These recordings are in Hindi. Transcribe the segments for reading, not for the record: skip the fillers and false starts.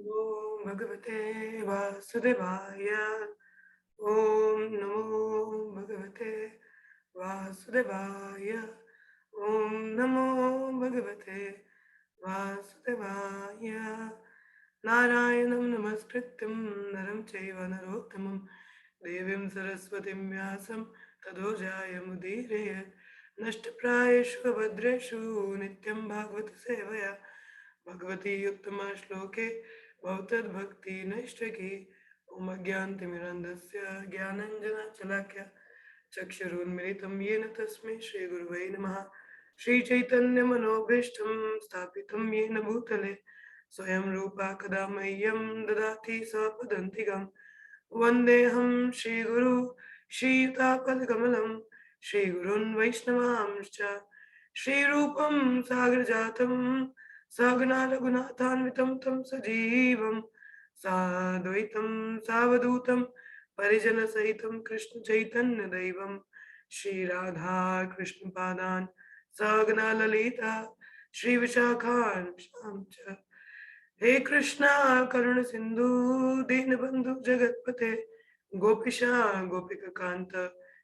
ओम भगवते वासुदेवाय। ओम नमो भगवते वासुदेवाय। ओम नमो भगवते वासुदेवाय। नारायणं नमस्कृत्यं नरं चैव नरोत्तमं देवीं सरस्वतीं व्यासं ततो जयमुदीरयेत्। नष्टप्रायेषु भद्रेषु नित्यं भागवत सेवया भगवती उत्तमा श्लोके भवतद्भक्ति नैष्ठिकी। ओम अज्ञानतिमिरन्धस्य ज्ञानाञ्जनशलाकया चक्षुरुन्मिलितं येन तस्मै श्रीगुरुवे नमः। श्रीचैतन्यमनोभीष्टं स्थापितं येन भूतले स्वयं रूपा कदा मह्यं ददाति स्वपदान्तिकं। वन्देऽहं श्रीगुरु श्रीयुतापदकमलं श्रीगुरून् वैष्णवांश्च श्रीरूपं सागरजातं सहगना रघुनाथान्वितं तं सजीवं साद्वैतं सावधूतं परिजनसहितं कृष्णचैतन्यदैवं श्रीराधाकृष्णपादान् सहगना ललिता श्रीविशाखान्वितां च। हे कृष्णा करुण सिंधु दीनबंधु जगतपते गोपीशा गोपिकांत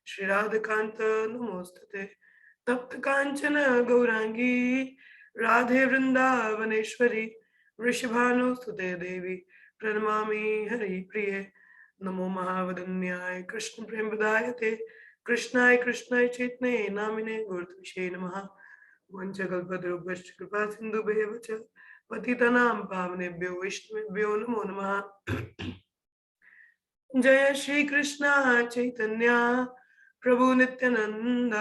श्री राधकांत नमोस्तुते। तप्त कांचन गौरांगी राधे वृंदावनेश्वरी वृषभानुसुते देवी प्रणमामि हरि प्रिये। नमो महावदन्याय कृष्ण प्रेम प्रदायते कृष्णाय कृष्णाय चैतन्ये नामिने गुरुत्विषे नमः। वंशकल्पतरुभ्यश्च कृपा सिन्धुभ्येव च पतितानां पावनेभ्यो वैष्णवेभ्यो नमो नमः। जय श्री कृष्ण चैतन्य प्रभु नित्यानंद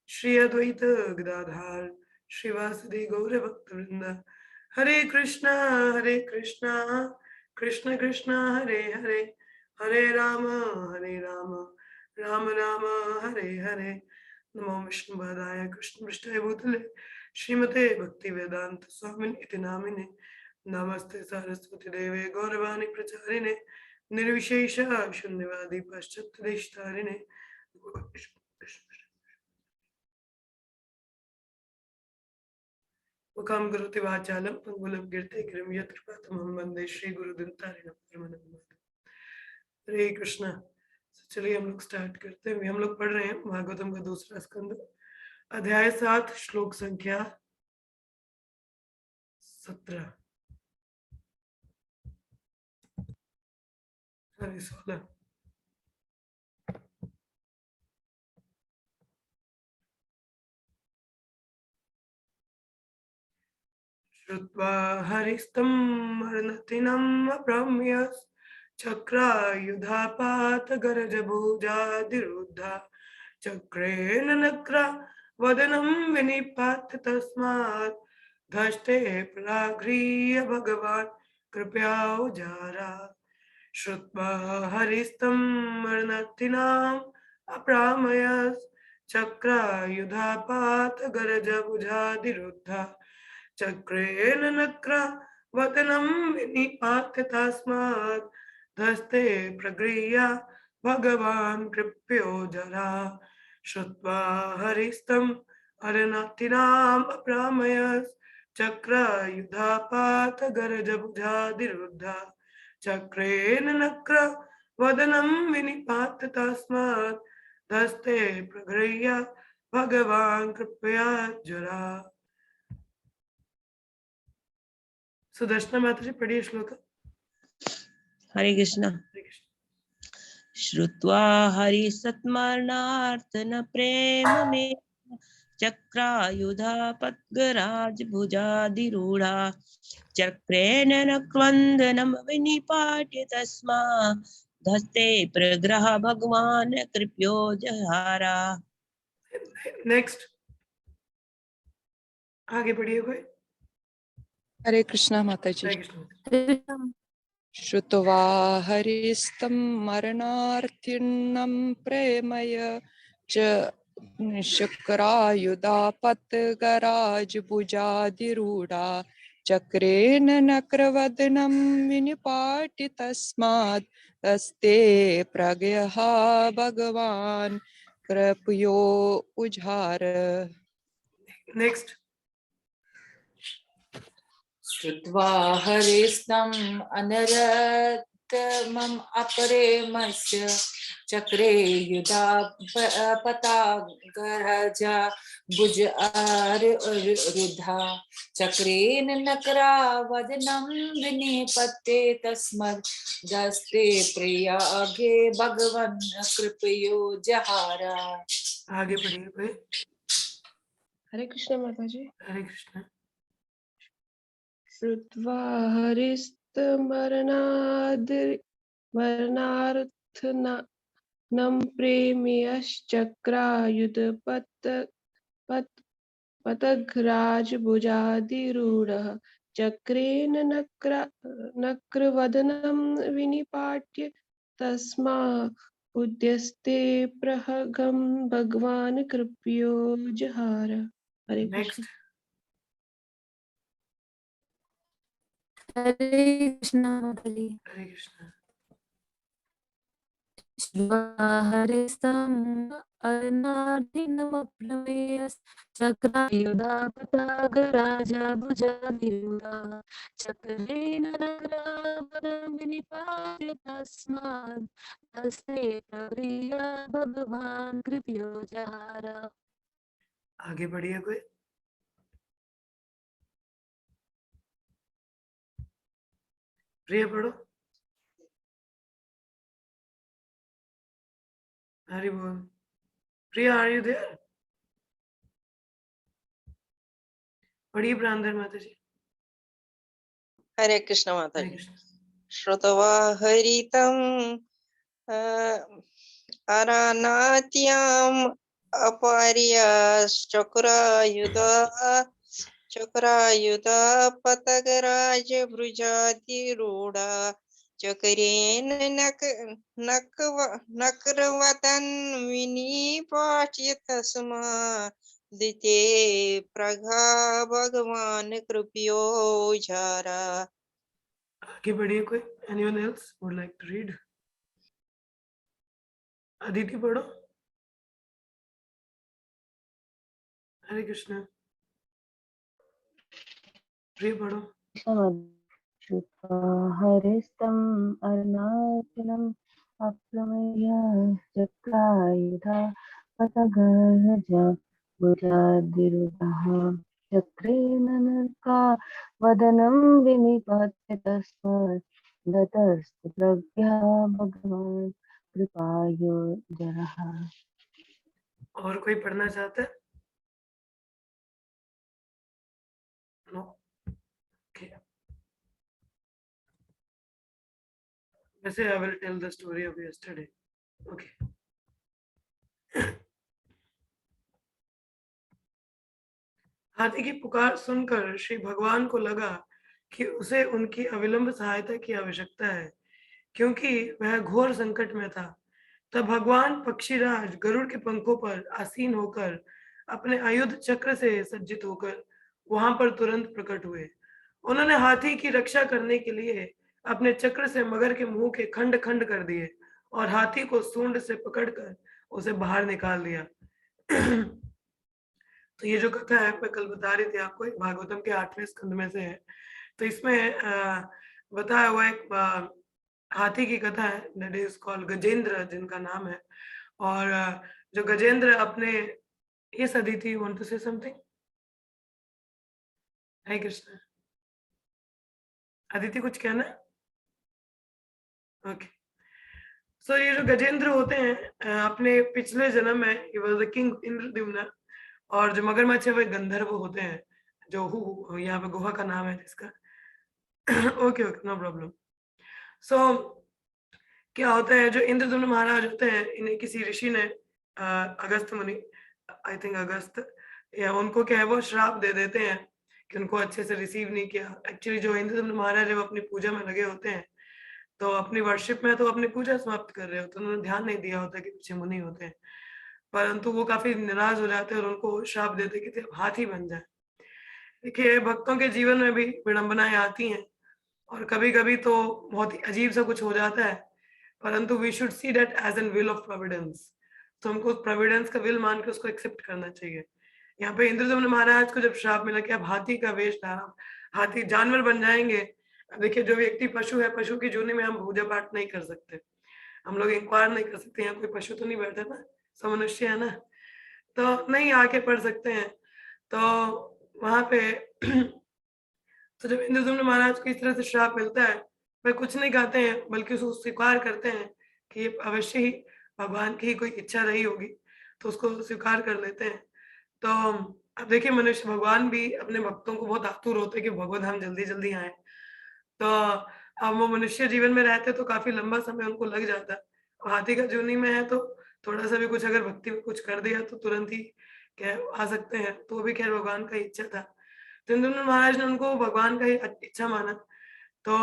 श्री अद्वैत गदाधर श्रीवासुदेव गौर भक्तवृंद। हरे कृष्णा कृष्ण कृष्ण हरे हरे हरे राम राम राम हरे हरे। नमो विष्णुपादाय कृष्णपृष्ठाय भूतले श्रीमते भक्ति वेदांत स्वामिने इति नामिने नमस्ते सरस्वती देवे गौरवाणी प्रचारिणे निर्विशेष शून्यवादी पाश्चात्यदेशतारिणे। मुखं करोति वाचालं पंगुलं गिरते गिरिं यत्कृपातमहं वन्दे श्रीगुरुदन्तारिणं परमानन्दं। हरे कृष्ण। चलिए हम लोग स्टार्ट करते हैं। हम लोग पढ़ रहे हैं भागवतम का दूसरा स्कंद अध्याय 7 श्लोक संख्या 17 16। श्रुत्वा हरिस्तं हरनतिनम् अभ्रम्य चक्रायुधापातगरजभुजादिरुद्धा चक्रेण नक्रा वदनं विनिपात्य तस्मात् धष्टे प्राघ्रिय भगवान् कृपया उजारा। श्रुत्वा हरिस्तं मरणतिनाम् अप्रामयस् चक्रायुधापातगरजभुजादिरुद्धा चक्रेण नक्रा वदनं विनिपात्य तस्मात् धस्ते प्रगृह्य भगवान् कृप्योजरा। श्रुत्वा हरिस्तं हरनाथिनाम् अप्रामयस् चक्रायुधापातगरजभुजादिरुद्धा चक्रेण नक्रा वदनं विनिपात्य तस्मात् धस्ते प्रगृह्य भगवान् कृपयोजरा। सुदर्शना माता जी पढ़िए श्लोक। हरे कृष्ण। श्रुत्वा हरिसत्मरणार्तन प्रेम में चक्रायुधापद्गराजभुजादिरूढा चक्रेण नक्रवन्दनं विनिपाट्य तस्मात् धस्ते प्रग्रह भगवान् कृपयो जहारा। नेक्स्ट आगे पढ़िए कोई। हरे कृष्णा माता जी। श्रुत्वा हरिस्तं मरणार्थिनं प्रेमय च शुक्रायुधापत्गराजभुजादिरूढा चक्रेण नक्रवदनं विनिपाट्य तस्मात् तस्ते प्रगयः भगवान् कृपयो उजार। नेक्स्ट श्रुत्वा हरिस्तं अनरतमम् अपरेमस्य चक्रे युधा पतागरजा भुज रुधा चक्रेन नकरावदनं विनिपत्ते तस्मद् दस्ते प्रयागे भगवन् कृपयो जहारा। आगे बढ़िए कोई। हरे कृष्ण माता जी। हरे कृष्ण। श्रुत्वा हरिस्तमरणार्थनं प्रेम्यश्चक्रायुधपतघ्राजभुजाधिरूढः चक्रेण नक्रवदनं विनिपाट्य तस्मात् उद्यस्ते प्रहगं भगवान् कृपयो जहार। हरे कृष्ण। नेक्स्ट। हरे कृष्ण माताजी। हरे कृष्ण। हरिस्तम् अर्नार्दिनमप्रमेयश्चक्रायुधापतागराजा भुजाधिरूढा चक्रेण नगरावदं विनिपात्य तस्मात् हस्ते प्रक्रिया भगवान् कृपयो जहार। आगे बढ़िए कोई। प्रिय पढ़ो। हरि बोल। प्रिया आर यू देयर? पढ़िए प्रांजल माता जी। हरे कृष्ण माता हरे जी। कृष्ण। श्रुत्वा हरितम् अरनात्याम् चक्रायुध पतगराज भुजाधिरूढा चक्रेण नक्रवदन् विनिपाट्य तस्मात् दिते प्रगा भगवान् कृपयो जहारा। आगे बढ़िए कोई। Anyone else would like to read? Aditi पढ़ो। हरे कृष्ण। प्रिय पढ़ो। हरिस्तम् अर्नार्तिनम् अप्रमेय चक्रायुधा पतगर्जा भुजाधिरूढः चक्रेण नरका वदनं विनिपात्य तस्मात् गतस्तु प्रज्ञा भगवान् कृपायो जरः। और कोई पढ़ना चाहता है? नो। ओके। वैसे I will tell the story of yesterday. Okay. हाथी की पुकार सुनकर श्री भगवान को लगा कि उसे उनकी अविलंब सहायता की आवश्यकता है, क्योंकि वह घोर संकट में था। तब भगवान पक्षीराज गरुड़ के पंखों पर आसीन होकर अपने आयुध चक्र से सज्जित होकर वहां पर तुरंत प्रकट हुए। उन्होंने हाथी की रक्षा करने के लिए अपने चक्र से मगर के मुंह के खंड खंड कर दिए और हाथी को सूंड से पकड़कर उसे बाहर निकाल दिया। तो ये जो कथा है मैं कल बता रही थी आपको, भागवतम के 8वें स्कंद में से है। तो इसमें बताया हुआ एक हाथी की कथा है, दैट इज कॉल्ड गजेंद्र, जिनका नाम है। और जो गजेंद्र अपने, ये Aditi want to say something? Hare Krishna. Aditi कुछ कहना है? ओके। सो ये जो गजेंद्र होते हैं अपने पिछले जन्म में he was the king Indradyumna, और जो मगरमच्छ है वे गंधर्व होते हैं, जो यहाँ पे गुहा का नाम है जिसका। Okay okay, no problem. So क्या होता है, जो इंद्रद्युम्न महाराज होते हैं इन्हें किसी ऋषि ने, अगस्त मुनि, आई थिंक अगस्त, या उनको क्या है वो श्राप दे देते हैं कि उनको अच्छे से रिसीव नहीं किया। एक्चुअली जो इंद्रद्युम्न महाराज है वो अपनी पूजा में लगे होते हैं, तो अपनी वर्शिप में तो अपनी पूजा समाप्त कर रहे होते हैं, उन्होंने ध्यान नहीं दिया होता कि पीछे मुनि होते हैं। परंतु वो काफी निराश हो जाते हैं और उनको श्राप देते कि हाथी बन जाए। देखिए, भक्तों के जीवन में भी विडंबनाएं आती हैं और कभी कभी तो बहुत ही अजीब सा कुछ हो जाता है, परंतु we should see that as an will of providence. तो हमको उस प्रोविडेंस का विल मान के उसको एक्सेप्ट करना चाहिए। यहाँ पे इंद्रदम्न महाराज को जब श्राप मिला कि आप हाथी का वेश धारण हाथी जानवर बन जाएंगे। अब देखिए जो व्यक्ति पशु है, पशु की जोनी में हम पूजा पाठ नहीं कर सकते, हम लोग इंक्वायर नहीं कर सकते, यहाँ कोई पशु तो नहीं बैठा ना, सब मनुष्य है ना, तो नहीं आके पढ़ सकते हैं। तो वहां पे तो जब इंद्रदुम्न महाराज को इस तरह से श्राप मिलता है, वे कुछ नहीं कहते हैं बल्कि उसको स्वीकार करते हैं कि ये अवश्य ही भगवान की ही कोई इच्छा रही होगी, तो उसको स्वीकार कर लेते हैं। तो अब देखिए मनुष्य, भगवान भी अपने भक्तों को बहुत आतुर होते हैं कि भगवत धाम जल्दी जल्दी आए। तो अब वो मनुष्य जीवन में रहते तो काफी लंबा समय उनको लग जाता है, और हाथी का जोनी में है तो थोड़ा सा भी कुछ अगर भक्ति में कुछ कर दिया तो तुरंत ही क्या आ सकते हैं। तो वो भी खैर भगवान का इच्छा था, तो इंद्रदुम्न महाराज ने उनको भगवान का ही इच्छा माना। तो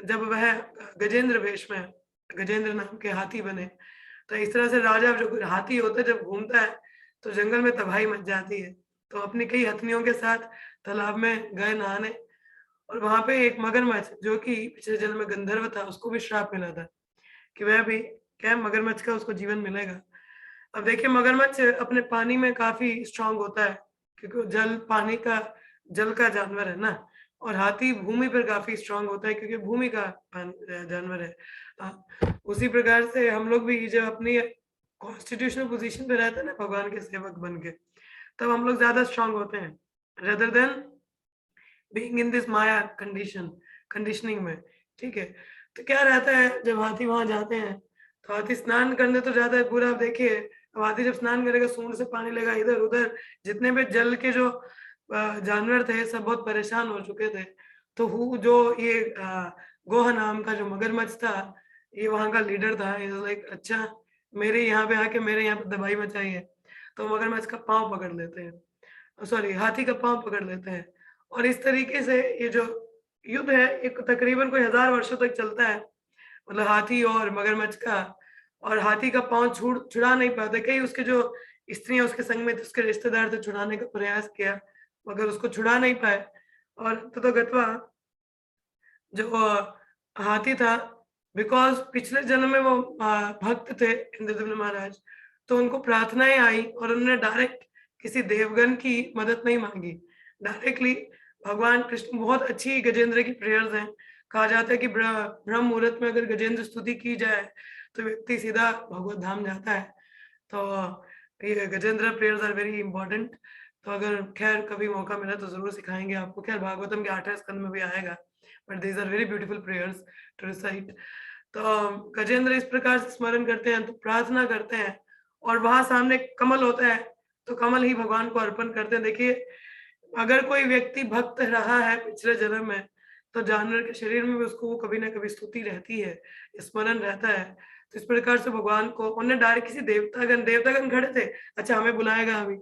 जब वह गजेंद्र वेश में, गजेंद्र नाम के हाथी बने, तो इस तरह से राजा जो हाथी होता है जब घूमता है तो जंगल में तबाही मच जाती है। तो अपनी कई हथनियों के साथ तालाब में गए नहाने, और वहां पे एक मगरमच्छ जो कि पिछले जन्म में गंधर्व था, उसको भी श्राप मिला था कि वह भी क्या मगरमच्छ का उसको जीवन मिलेगा। अब देखिए मगरमच्छ अपने पानी में काफी स्ट्रांग होता है, क्योंकि वो जल का जानवर है ना, और हाथी भूमि पर काफी स्ट्रांग होता है क्योंकि भूमि का जानवर है। उसी प्रकार से हम लोग भी जब अपनी कॉन्स्टिट्यूशनल पोजीशन पे रहते हैं ना भगवान के सेवक बन के, तब हम लोग ज्यादा स्ट्रांग होते हैं rather than being in this Maya conditioning में। ठीक है, तो क्या रहता है जब हाथी वहां जाते हैं, तो हाथी स्नान करने तो जाता है पूरा। आप देखिए अब हाथी जब स्नान करेगा सूंड से पानी लेगा, इधर उधर जितने भी जल के जो जानवर थे सब बहुत परेशान हो चुके थे। तो जो ये गोह नाम का जो मगरमच्छ था, ये वहां का लीडर था। लाइक अच्छा मेरे यहाँ पे आके मेरे यहाँ पे दबाई मचाई है, तो मगरमच्छ का पाँव पकड़ लेते हैं, सॉरी हाथी का पाँव पकड़ लेते हैं। और इस तरीके से ये जो युद्ध है एक तकरीबन कोई 1000 वर्षों तक चलता है, मतलब हाथी और मगरमच्छ का। और हाथी का पाँव छुड़ा नहीं पाते, कई उसके जो स्त्रियां उसके संग में थे, उसके रिश्तेदार थे, छुड़ाने का प्रयास किया मगर उसको छुड़ा नहीं पाए। और तो गत्वा जो हाथी था, बिकॉज पिछले जन्म में वो भक्त थे इंद्रदुम्न महाराज, तो उनको प्रार्थनाएं आई और उन्होंने डायरेक्ट किसी देवगण की मदद नहीं मांगी, डायरेक्टली भगवान कृष्ण। बहुत अच्छी गजेंद्र की प्रेयर्स हैं, कहा जाता है कि ब्रह्म मुहूर्त में अगर गजेंद्र स्तुति की जाए तो व्यक्ति सीधा भगवत धाम जाता है। तो ये Gajendra prayers are very important. तो अगर खैर कभी मौका मिला तो जरूर सिखाएंगे आपको, खैर भागवतम के 8वें स्कंद में भी आएगा, but these are very beautiful prayers to recite. तो गजेंद्र इस प्रकार से स्मरण करते हैं, तो प्रार्थना करते हैं, और वहां सामने कमल होता है तो कमल ही भगवान को अर्पण करते हैं। देखिए अगर कोई व्यक्ति भक्त रहा है पिछले जन्म में, तो जानवर के शरीर में भी उसको कभी ना कभी स्तुति रहती है, स्मरण रहता है। तो इस प्रकार से भगवान को उन्होंने डायरेक्ट किसी देवतागण खड़े थे, अच्छा हमें बुलाएगा अभी,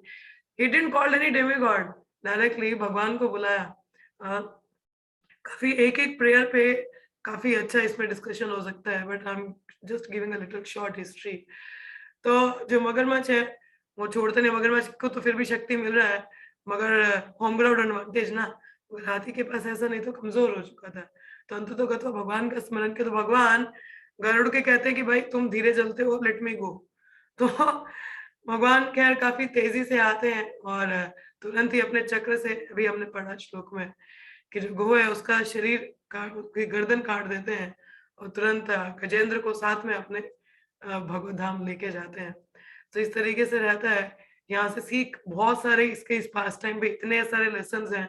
he didn't call any demigod, directly भगवान को बुलाया। काफी एक प्रेयर पे काफी अच्छा इसमें डिस्कशन हो सकता है, but I am just giving a little short history. तो जो मगरमच्छ है वो छोड़ते नहीं, मगरमच्छ को तो फिर भी शक्ति मिल रहा है, मगर होम ग्राउंड एडवांटेज ना, हाथी के पास ऐसा नहीं, तो कमजोर हो चुका था। तो अंततः भगवान का स्मरण किया, तो भगवान गरुड़ के कहते हैं कि भाई तुम धीरे चलते हो, लेट मी गो। तो भगवान खैर काफी तेजी से आते हैं और तुरंत ही अपने चक्र से, अभी हमने पढ़ा श्लोक में कि जो गो है उसका शरीर उसकी गर्दन काट देते हैं, और तुरंत गजेंद्र को साथ में अपने भगवत धाम लेके जाते हैं। तो इस तरीके से रहता है। यहाँ से सीख बहुत सारे इसके इस पास टाइम पे इतने सारे लेसन हैं।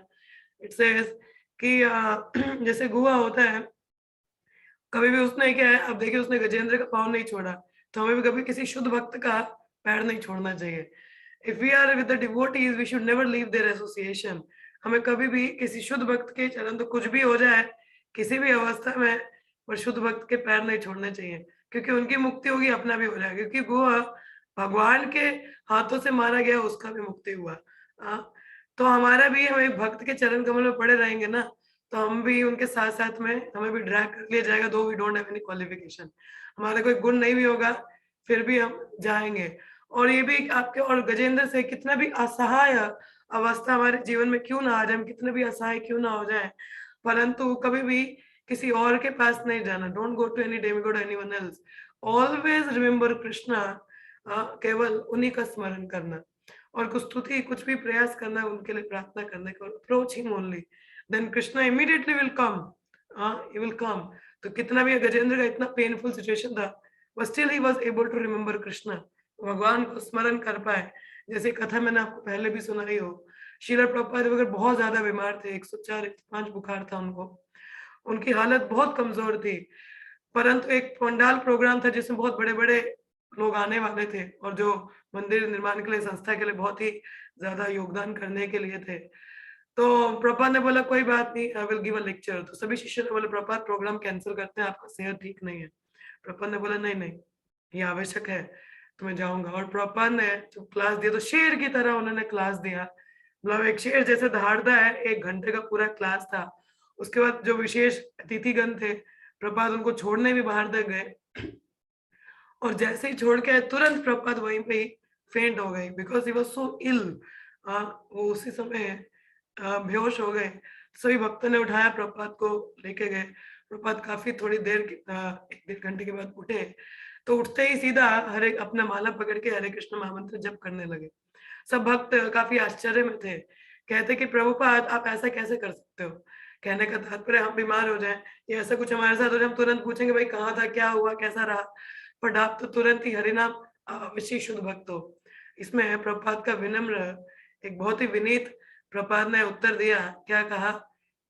इट सेज कि जैसे गुहा होता है, कभी भी उसने क्या है, अब देखिए उसने गजेंद्र का पाँव नहीं छोड़ा, तो हमें भी कभी किसी शुद्ध भक्त का पैर नहीं छोड़ना चाहिए। If we are with the devotees we should never leave their association. हमें कभी भी किसी शुद्ध भक्त के चरण, तो कुछ भी हो जाए किसी भी अवस्था में, पर शुद्ध भक्त के पैर नहीं छोड़ने चाहिए, क्योंकि उनकी मुक्ति होगी, अपना भी हो जाएगा। क्योंकि गुहा भगवान के हाथों से मारा गया, उसका भी मुक्ति हुआ। तो हमारा भी, हमें भक्त के चरण कमल में पड़े रहेंगे ना, तो हम भी उनके साथ साथ में हमें भी ड्रैग कर लिया जाएगा, though we don't have any qualification, हमारा कोई गुण नहीं भी होगा फिर भी हम जाएंगे। और ये भी आपके और गजेंद्र से कितना भी असहाय अवस्था हमारे जीवन में क्यों ना आ जाए, हम कितने भी असहाय क्यों ना हो जाए, परंतु कभी भी किसी और के पास नहीं जाना। Don't go to any demigod anyone else, always remember Krishna. केवल उन्हीं का स्मरण करना, और कुछ स्तुति कुछ भी प्रयास करना, उनके लिए प्रार्थना करने का, approach him only. then Krishna immediately will come. He will come. तो कितना भी गजेंद्र का इतना पेनफुल सिचुएशन था, but still he was able to remember Krishna. भगवान को स्मरण कर पाए. जैसे कथा मैंने आपको पहले भी सुनाई हो, श्रील प्रभुपाद वगैरह बहुत ज्यादा बीमार थे, 104-105 बुखार था उनको, उनकी हालत बहुत कमजोर थी, परंतु एक पंडाल प्रोग्राम था जिसमें बहुत बड़े बड़े लोग आने वाले थे और जो मंदिर निर्माण के लिए, संस्था के लिए बहुत ही ज्यादा योगदान करने के लिए थे. तो प्रभुपाद ने बोला कोई बात नहीं, आई विल गिव अ लेक्चर. तो सभी शिष्यों ने बोला प्रभुपाद प्रोग्राम कैंसिल करते हैं, आपका सेहत ठीक नहीं है. प्रभुपाद ने बोला नहीं नहीं, ये आवश्यक है, तो मैं जाऊंगा. और प्रभुपाद ने जो क्लास दिया तो शेर की तरह उन्होंने क्लास दिया. मतलब एक शेर जैसे दहाड़ता है, 1 घंटे का पूरा क्लास था. उसके बाद जो विशेष अतिथिगण थे, प्रभुपाद उनको छोड़ने भी बाहर तक गए, और जैसे ही छोड़ के तुरंत प्रभुपाद वहीं पे ही फेंट हो गए, बिकॉज ही वाज सो इल. वो उसी समय बेहोश हो गए. सभी भक्तों ने उठाया, प्रभुपाद को लेके गए. प्रभुपाद काफी थोड़ी देर 1-1.5 घंटे के बाद उठे, तो उठते ही सीधा हरे अपना माला पकड़ के हरे कृष्ण महामंत्र जप करने लगे. सब भक्त काफी आश्चर्य में थे, कहते कि प्रभुपाद आप ऐसा कैसे कर सकते हो. कहने का तात्पर्य हम बीमार हो जाएं या ऐसा कुछ हमारे साथ हो जाए, हम तुरंत पूछेंगे भाई कहाँ था, क्या हुआ, कैसा रहा, बट आप तो तुरंत ही हरिनाम अवश्य शुद्ध भक्त हो. इसमें प्रभुपाद का विनम्र, एक बहुत ही विनीत प्रभुपाद ने उत्तर दिया. क्या कहा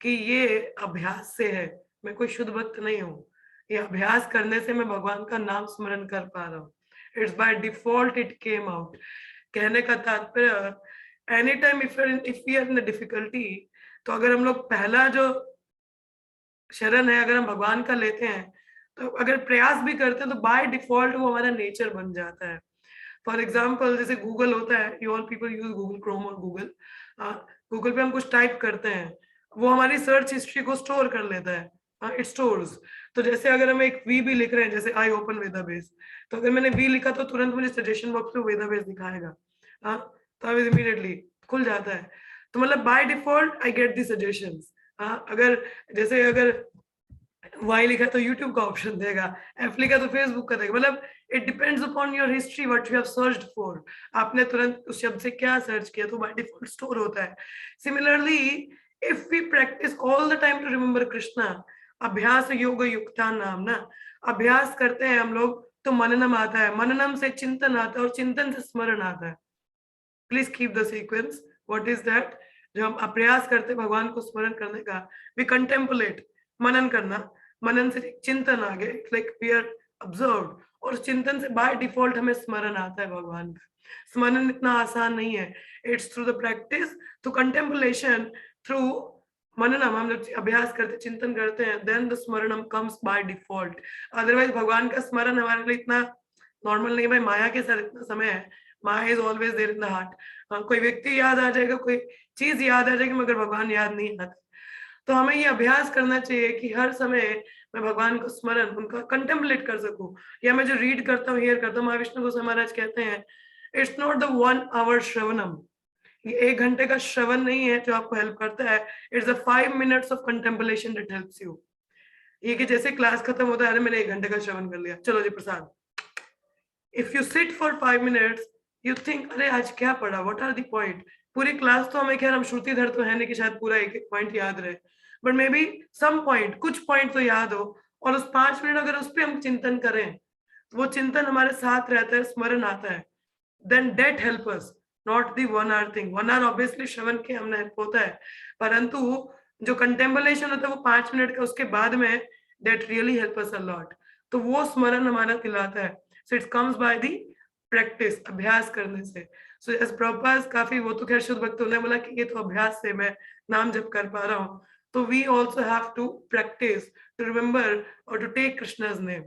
कि ये अभ्यास से है, मैं कोई शुद्ध भक्त नहीं हूँ, ये अभ्यास करने से मैं भगवान का नाम स्मरण कर पा रहा हूँ. It's by default it came out. कहने का तात्पर्य, any time if we are in difficulty, तो अगर हम लोग पहला जो शरण है अगर हम भगवान का लेते हैं, तो अगर प्रयास भी करते हैं तो बाय डिफॉल्ट वो हमारा नेचर बन जाता है. फॉर एग्जाम्पल जैसे गूगल होता है, you all people use Google Chrome और गूगल. गूगल पे हम कुछ टाइप करते हैं, वो हमारी सर्च हिस्ट्री को स्टोर कर लेता है. It stores. तो जैसे अगर हम एक वी भी लिख रहे हैं, जैसे आई ओपन वेदाबेस, तो अगर मैंने वी लिखा तो तुरंत मुझे सजेशन बॉक्स में वेदाबेस दिखाएगा. तो इमीडिएटली खुल जाता है. तो मतलब by default I get the suggestions. अगर जैसे अगर वाई लिखा तो यूट्यूब का ऑप्शन देगा, एफ लिखा तो फेसबुक का देगा. मतलब it depends upon your history, what you have searched for. आपने तुरंत उस शब्द से क्या सर्च किया, तो बाय डिफॉल्ट स्टोर होता है. Similarly if we practice all the time to remember Krishna, अभ्यास योग युक्ता नाम ना, अभ्यास करते हैं हम लोग तो मननम आता है, मननम से चिंतन आता है और चिंतन से स्मरण आता है. Please keep the sequence. What is that? जब हम प्रयास करते हैं भगवान को स्मरण करने का, वी कंटेम्पलेट, मनन करना, मनन से चिंतन आ गए, लाइक वी आर ऑब्जर्व्ड, और चिंतन से बाय डिफॉल्ट हमें स्मरण आता है भगवान का. स्मरण इतना आसान नहीं है, it's through the practice, through contemplation, through मननम. हम जब अभ्यास करते, चिंतन करते हैं, देन द स्मरणम कम्स बाय डिफॉल्ट. अदरवाइज भगवान का स्मरण हमारे लिए इतना नॉर्मल नहीं है. भाई माया के साथ इतना समय है, maya is always there in the heart. कोई व्यक्ति याद आ जाएगा, कोई चीज याद आ जाएगी, मगर भगवान याद नहीं आता. तो हमें ये अभ्यास करना चाहिए कि हर समय मैं भगवान को स्मरण, उनका कंटेम्पलेट कर सकूं. या मैं जो रीड करता हूँ, हियर करता हूँ, महाविष्णु गोस्वामी महाराज कहते हैं, इट्स नॉट द 1 hour श्रवणम. ये 1 घंटे का श्रवण नहीं है जो आपको हेल्प करता है, it's the 5 minutes of contemplation that helps you. ये कि जैसे क्लास खत्म होता है, अरे मैंने 1 घंटे का श्रवण कर लिया, चलो जी prasad. If you sit for 5 minutes, you think अरे आज क्या पढ़ा, व्हाट आर द पॉइंट. पूरी क्लास तो हमें, खैर हम श्रुतिधर तो है नहीं कि शायद पूरा एक पॉइंट याद रहे, but may be some point, कुछ पॉइंट तो याद हो, और उस 5 मिनट अगर उस पर हम चिंतन करें, तो वो चिंतन हमारे साथ रहता है, स्मरण आता है. Then that help us, not the 1 hour thing. 1 hour obviously श्रवण के हमने हेल्प होता है, परंतु जो कंटेम्पलेशन होता है वो 5 मिनट का, उसके बाद में that really help us a lot. तो वो स्मरण हमारा दिलाता है. So it comes by the practice, अभ्यास करने से. सो एज प्रभुपाद काफी, वो तो खैर शुद्ध भक्त, उन्होंने बोला कि ये तो अभ्यास से मैं नाम जप कर पा रहा हूँ. तो we also have to practice to remember और to take Krishna's name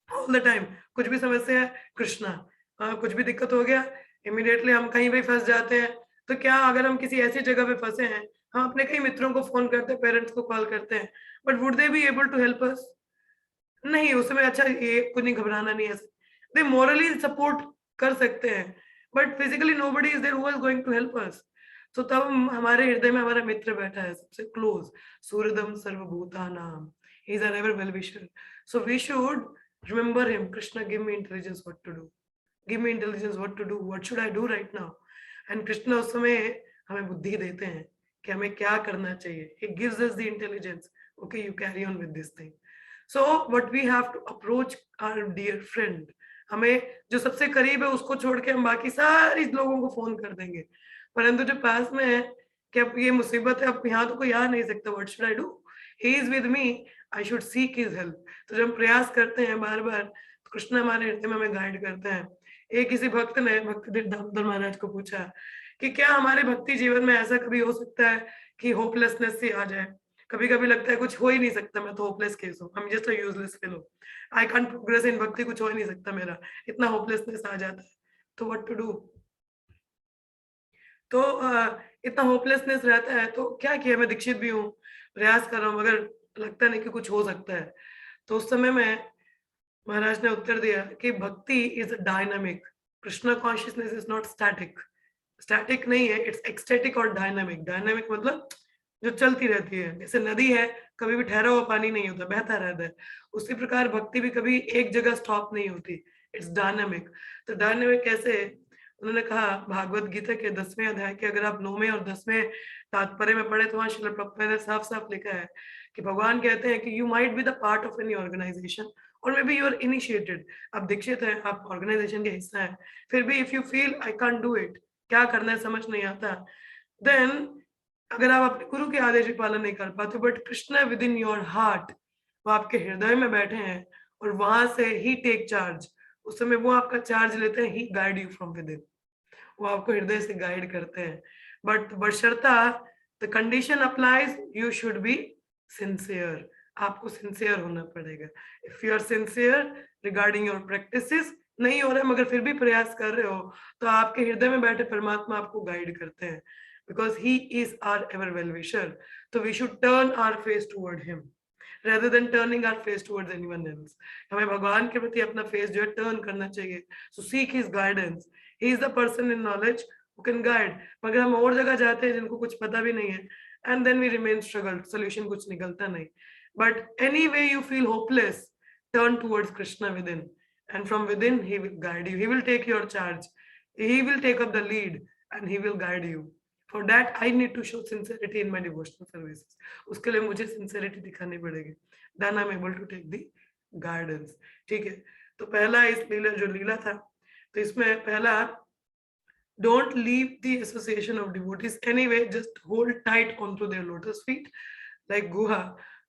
all the time. कुछ भी समस्या है, कृष्णा. कुछ भी दिक्कत हो गया, इमीडिएटली हम कहीं भी फंस जाते हैं, तो क्या अगर हम किसी ऐसी जगह पे फंसे हैं, हम अपने कई मित्रों को फोन करते हैं, पेरेंट्स को कॉल करते हैं, but would they be able to help us? नहीं. उस समय अच्छा ये कुछ नहीं, घबराना नहीं है, दे मोरली सपोर्ट कर सकते हैं, but physically nobody is there who is going to help us. तो तब हमारे हृदय में हमारा मित्र बैठा है सबसे क्लोज, सूर्यदम सर्वभूतानाम, he is our ever well wisher. So we should remember him. Krishna give me intelligence what to do, give me intelligence what to do, what should I do right now. And Krishna उस समय हमें बुद्धि देते हैं कि हमें क्या करना चाहिए. He gives us the intelligence. Okay, you carry on with this thing. So what we have to approach our dear friend. हमें जो सबसे करीब है उसको छोड़ के हम बाकी सारी लोगों को फोन कर देंगे, परंतु जो पास में है कि अब ये मुसीबत है, अब यहाँ तो कोई आ नहीं सकता. What should I do? He is with me. I should seek his help. तो जब हम प्रयास करते हैं बार बार, तो कृष्ण हमारे हृदय में हमें गाइड करते हैं. एक किसी भक्त ने भक्ति दामोदर महाराज को पूछा कि क्या हमारे भक्ति जीवन में ऐसा कभी हो सकता है कि होपलेसनेस सी आ जाए. कभी कभी लगता है कुछ हो ही नहीं सकता, मैं तो होपलेस केस हूँ, I am just a useless fellow, I can't progress in भक्ति, कुछ हो ही नहीं सकता मेरा, इतना होपलेसनेस आ जाता है. तो व्हाट टू डू. तो इतना होपलेसनेस रहता है तो क्या किया. मैं दीक्षित भी हूँ, प्रयास कर रहा हूँ, मगर लगता नहीं कि कुछ हो सकता है. तो उस समय में महाराज ने उत्तर दिया कि भक्ति is dynamic, Krishna consciousness is not static. Static नहीं है, इट्स एक्सटेटिक और डायनामिक. डायनामिक मतलब जो चलती रहती है, जैसे नदी है, कभी भी ठहरा हुआ पानी नहीं होता, बहता रहता है. उसी प्रकार भक्ति भी कभी एक जगह स्टॉप नहीं होती, इट्स डायनामिक. तो डायनामिक कैसे, उन्होंने कहा भागवत गीता के 10वें अध्याय के अगर आप 9वें और 10वें तात्पर्य में पढ़े तो वहां श्रील प्रभुपाद ने साफ साफ लिखा है कि भगवान कहते हैं कि you might be the part of any organisation और maybe you are initiated. आप दीक्षित हैं, आप ऑर्गेनाइजेशन के हिस्सा हैं, फिर भी if you feel I can't do it, क्या करना है समझ नहीं आता, देन अगर आप अपने गुरु के आदेश का पालन नहीं कर पाते, but Krishna with in your heart, वो आपके हृदय में बैठे हैं और वहां से ही टेक चार्ज. उस समय वो आपका चार्ज लेते हैं, he guide you from within, वो आपको हृदय से गाइड करते हैं. बट बशर्ता the condition applies, you should be sincere. आपको सिंसियर होना पड़ेगा. If you are sincere regarding your practices, नहीं हो रहा है मगर फिर भी प्रयास कर रहे हो, तो आपके हृदय में बैठे परमात्मा आपको गाइड करते हैं, because he is our ever well wisher. So we should turn our face toward him rather than turning our face towards anyone else. हमें भगवान के प्रति अपना फेस जो है टर्न करना चाहिए. So seek his guidance. He is the person in knowledge who can guide. मगर हम और जगह जाते हैं जिनको कुछ पता भी नहीं है, and then we remain struggled. Solution कुछ निकलता नहीं. But anyway you feel hopeless, turn towards Krishna within, and from within he will guide you. He will take your charge. He will take up the lead and he will guide you. For that I need to show sincerity in my devotional services. उसके लिए मुझे sincerity दिखानी पड़ेगी. Then I'm able to take the guidance. ठीक है. तो पहला इस लीला जो लीला था, तो इसमें पहला don't leave the association of devotees anyway, just hold tight onto their lotus feet like Guha,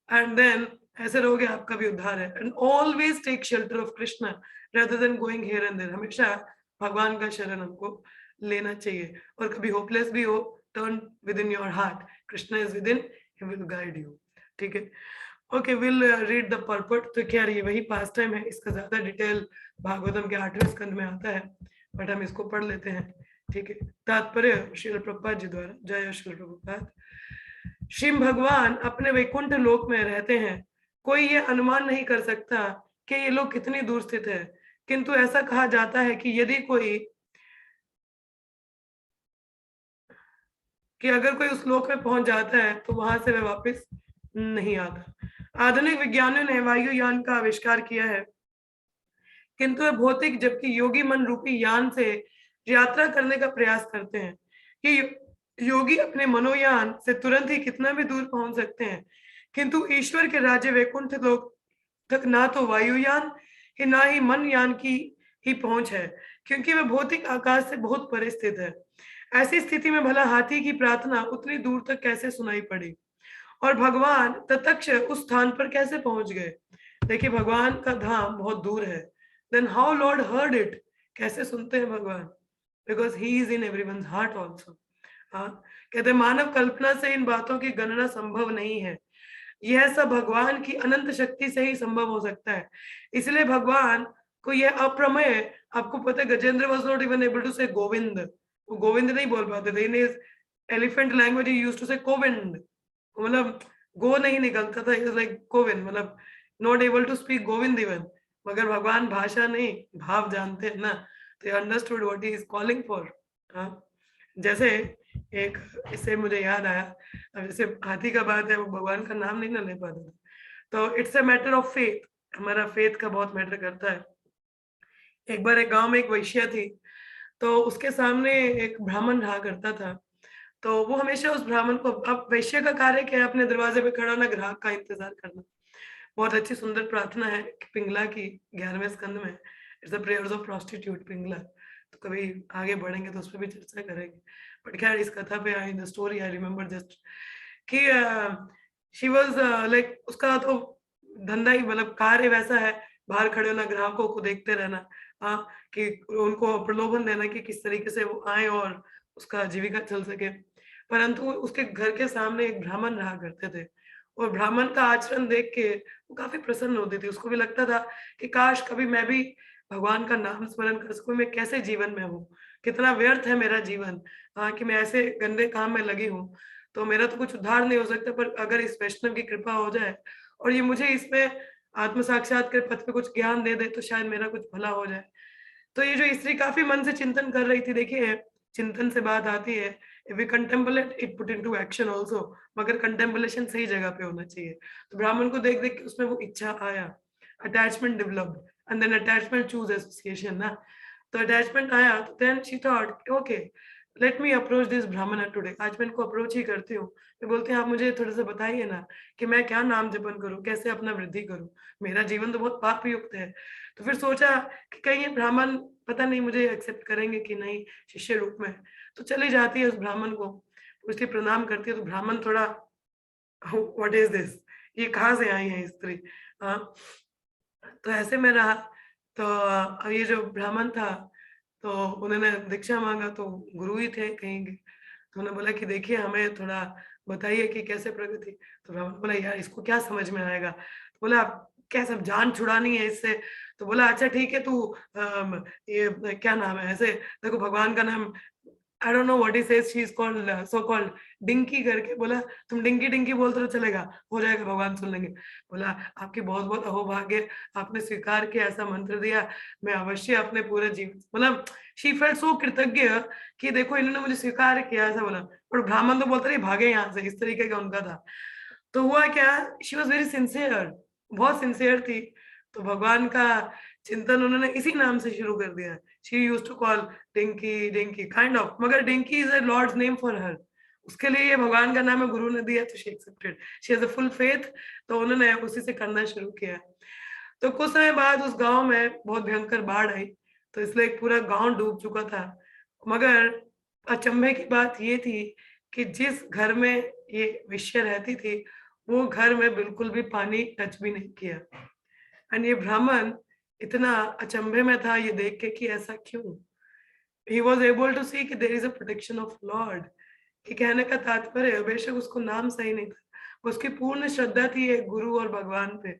and then ऐसे रहोगे आपका भी उद्धार है. And always take shelter of Krishna rather than going here and there. हमेशा भगवान का शरण हमको लेना चाहिए. और कभी होपलेस भी हो, turn with in your heart, Krishna is with in, he will guide you. ठीक है. Okay, will read the पर्पट. तो क्या ये वही पास टाइम है, इसका ज्यादा डिटेल भागवतम के 8वें स्कंद में आता है, बट हम इसको पढ़ लेते हैं. ठीक है. तात्पर्य श्रील प्रभुपाद जी द्वारा. जय श्रील प्रभुपाद. श्री भगवान अपने वैकुंठ लोक में रहते हैं. कोई ये अनुमान नहीं कर सकता कि ये लोग कितनी दूर स्थित है, किंतु ऐसा कहा जाता है कि यदि कोई कि अगर कोई उस लोक में पहुंच जाता है तो वहां से वह वापस नहीं आता. आधुनिक विज्ञानियों ने वायुयान का आविष्कार किया है, किंतु वह भौतिक, जबकि योगी मन रूपी यान से यात्रा करने का प्रयास करते हैं. कि योगी अपने मनोयान से तुरंत ही कितना भी दूर पहुंच सकते हैं, किंतु ईश्वर के राज्य वैकुंठ लोक तक ना तो वायुयान ही ना ही मन यान की ही पहुंच है, क्योंकि वह भौतिक आकाश से बहुत परे स्थित है. ऐसी स्थिति में भला हाथी की प्रार्थना उतनी दूर तक कैसे सुनाई पड़ी और भगवान तत्क्ष उस स्थान पर कैसे पहुंच गए. देखिए, भगवान का धाम बहुत दूर है. Then how lord heard it, कैसे सुनते हैं भगवान, because he is in everyone's heart also. हाँ, कहते मानव कल्पना से इन बातों की गणना संभव नहीं है. यह सब भगवान की अनंत शक्ति से ही संभव हो सकता है. इसलिए भगवान को यह अप्रमेय, आपको पता है Gajendra was not even able to say Govind, वो गोविंद नहीं बोल पाते थे. In elephant language he used to say Govind, मतलब गो नहीं निकलता था. इज लाइक गोविंद, मतलब not able to speak Govind even. मगर भगवान भाषा नहीं भाव जानते हैं ना, तो understood what he is calling for. जैसे एक, इससे मुझे याद आया, अब जैसे हाथी का बात है, वो भगवान का नाम नहीं ना ले पाता था, तो it's a matter of faith. हमारा फेथ का बहुत मैटर करता है. एक बार एक गांव में एक वैश्या थी, तो उसके सामने एक ब्राह्मण रहा करता था. तो वो हमेशा उस ब्राह्मण को, अब वैश्य का कार्य क्या है, अपने दरवाजे पे खड़ा होना, ग्राहक का इंतजार करना। बहुत अच्छी सुंदर प्रार्थना है पिंगला की 11वें स्कंद में, it's the prayers of prostitute Pingala. तो कभी आगे बढ़ेंगे तो उस पर भी चर्चा करेंगे। बट खैर इस कथा पे I the story I remember just कि शी वाज लाइक, उसका तो धंधा ही मतलब कार्य वैसा है, बाहर खड़े होना, ग्राहकों को देखते रहना, हाँ, कि उनको प्रलोभन देना कि किस तरीके से वो आए और उसका जीविका चल सके। परंतु उसके घर के सामने एक ब्राह्मण रहा करते थे, और ब्राह्मण का आचरण देख के वो काफी प्रसन्न होती थी। उसको भी लगता था कि काश कभी मैं भी भगवान का नाम स्मरण कर सकूं, मैं कैसे जीवन में हूँ, कितना व्यर्थ है मेरा जीवन, हाँ, कि मैं ऐसे गंदे काम में लगी हूँ। तो मेरा तो कुछ उद्धार नहीं हो सकता, पर अगर इस वैष्णव की कृपा हो जाए और ये मुझे इसमें आत्म साक्षात्कार पथ पे कुछ ज्ञान दे दे, तो शायद मेरा कुछ भला हो जाए। तो ये जो स्त्री काफी मन से चिंतन कर रही थी, देखिए चिंतन से बात आती है, if we contemplate it put into action also, मगर कंटेम्पलेशन सही जगह पे होना चाहिए। तो ब्राह्मण को देख देख के उसमें वो इच्छा आया, attachment developed, and then attachment choose association ना। तो अटैचमेंट आया, तो then she thought okay let me approach this Brahmin today, आज मैं इनको अप्रोच ही करती हूँ। मैं बोलते हैं आप मुझे थोड़ा सा बताइए ना कि मैं क्या नाम जपन करूँ, कैसे अपना वृद्धि करूँ, मेरा जीवन तो बहुत पाप युक्त है। तो फिर सोचा कि कहीं ये ब्राह्मण पता नहीं मुझे एक्सेप्ट करेंगे कि नहीं शिष्य रूप में। तो चली जाती है उस ब्राह्मण को, उसके प्रणाम करती है। तो ब्राह्मण थोड़ा व्हाट इज दिस, ये कहाँ से आई है स्त्री, हाँ। तो ऐसे में रहा। तो अब ये जो ब्राह्मण था, तो उन्होंने दीक्षा मांगा, तो गुरु ही थे कहीं के, तो उन्होंने बोला कि देखिए हमें थोड़ा बताइए कि कैसे प्रगति। तो ब्राह्मण बोला यार इसको क्या समझ में आएगा। तो बोला क्या सब जान छुड़ानी है इससे। तो बोला अच्छा ठीक है, तू ये क्या नाम है ऐसे, देखो भगवान का नाम, I don't know what he says, she is called so called dinky करके। बोला तुम डिंकी डिंकी बोलते तो चलेगा, हो जाएगा, भगवान सुन लेंगे। बोला आपकी बहुत बहुत अहोभाग्य, आपने स्वीकार किया, ऐसा मंत्र दिया, मैं अवश्य अपने पूरे जीवन, मतलब शी फेल्ट सो कृतज्ञ कि देखो इन्होंने मुझे स्वीकार किया, ऐसा बोला। और ब्राह्मण तो बोलते रहे भागे यहाँ से, इस तरीके का उनका था। तो हुआ क्या, शी वॉज वेरी सिंसियर, बहुत सिंसियर थी। तो भगवान का चिंतन उन्होंने इसी नाम से शुरू कर दिया। She used to call dinky dinky kind of, मगर dinky is a lord's name for her, उसके लिए ये भगवान का नाम है, गुरु ने दिया तो she accepted, she has a full faith. तो उन्होंने उसी से करना शुरू किया। तो कुछ समय बाद उस गांव में बहुत भयंकर बाढ़ आई, तो इसलिए एक पूरा गांव डूब चुका था। मगर अचंभे की बात ये थी कि जिस घर में ये वेश्या रहती थी, वो घर में बिल्कुल भी पानी टच भी नहीं किया। एंड ये ब्राह्मण इतना अचंभे में था ये देख के कि ऐसा क्यों। He was able to see कि there is a protection of lord. कि कहने का तात्पर्य, बेशक उसको नाम सही नहीं था, उसकी पूर्ण श्रद्धा थी एक गुरु और भगवान पे,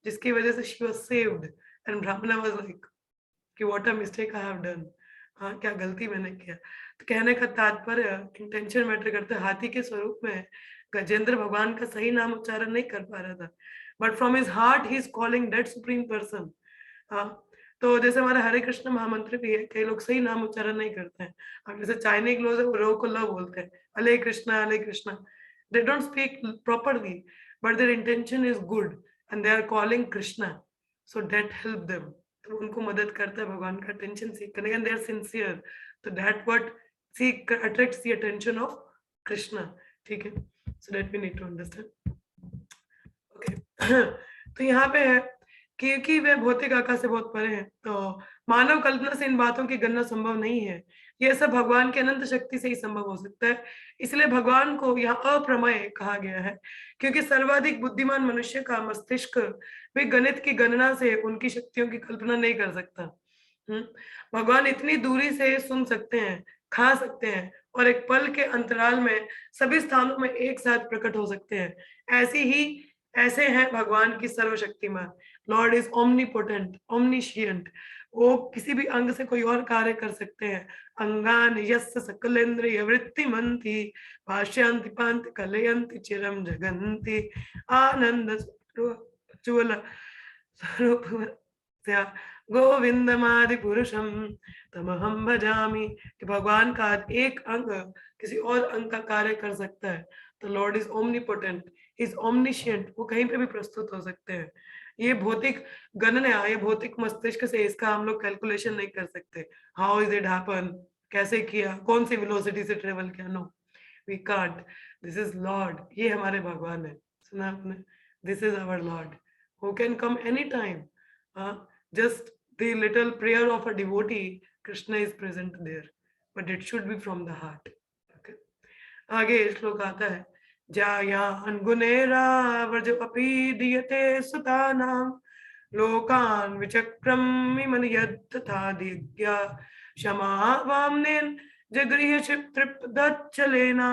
जिसकी वजह से शी वाज सेव्ड। एंड ब्राह्मण वाज लाइक कि what a mistake I have done, हाँ क्या गलती मैंने किया। तो कहने का तात्पर्य, इंटेंशन मैटर करता है। हाथी के स्वरूप में गजेंद्र भगवान का सही नाम उच्चारण नहीं कर पा रहा था, but from his heart he is calling that supreme person. हाँ, तो जैसे हमारा हरे कृष्ण महामंत्र भी है, कई लोग सही नाम उच्चारण नहीं करते हैं। अब जैसे चाइनीज लोग है, वो रो को ल बोलते हैं, Hare Krishna, they don't speak properly, but their intention is good and they are calling Krishna, so that help them. तो उनको मदद करता है भगवान का अटेंशन सीख करने, एंड दे आर सिंसियर, तो that what seek attracts the attention of Krishna. ठीक है, so that we need to understand. Okay, तो यहाँ पे है क्योंकि वे भौतिक आकाश से बहुत परे हैं, तो मानव कल्पना से इन बातों की गणना संभव नहीं है। यह सब भगवान की अनंत शक्ति से ही संभव हो सकता है। इसलिए भगवान को यहाँ अप्रमेय कहा गया है, क्योंकि सर्वाधिक बुद्धिमान मनुष्य का मस्तिष्क वे गणित की गणना से उनकी शक्तियों की कल्पना नहीं कर सकता। भगवान इतनी दूरी से सुन सकते हैं, खा सकते हैं, और एक पल के अंतराल में सभी स्थानों में एक साथ प्रकट हो सकते हैं। ऐसे हैं भगवान की सर्वशक्तिमान। लॉर्ड इज ओमनीपोटेंट, ओमनिशियंट, वो किसी भी अंग से कोई और कार्य कर सकते हैं। अंगान यस्य सकलेन्द्रिय वृत्तिमन्ति भाष्यांति पान्ति कलयन्ति चिरम जगन्ति आनंद चूल स्वरूप गोविंदमादि पुरुषम तमहम भजामि। कि भगवान का एक अंग किसी और अंग का कार्य कर सकता है। तो Lord is omnipotent, is omniscient, वो कहीं पे भी प्रस्तुत हो सकते हैं। ये भौतिक गणना, ये भौतिक मस्तिष्क से इसका हम लोग कैलकुलेशन नहीं कर सकते। हाउ इज इट हैपन, कैसे किया, कौन सी वेलोसिटी से ट्रेवल किया, no, we can't. This is lord, ये हमारे भगवान है. सुना आपने? This is our lord who can come any time. Just the little prayer of a devotee, Krishna is present there, but it should be from the heart. आगे श्लोक आता है, जायान गुणेरा व्रज अपि दीयते सुतानां लोकान विचक्रम विमन यत्तथा दिव्या क्षमा वामनेन जगृह्य तृप्तदच्छलेना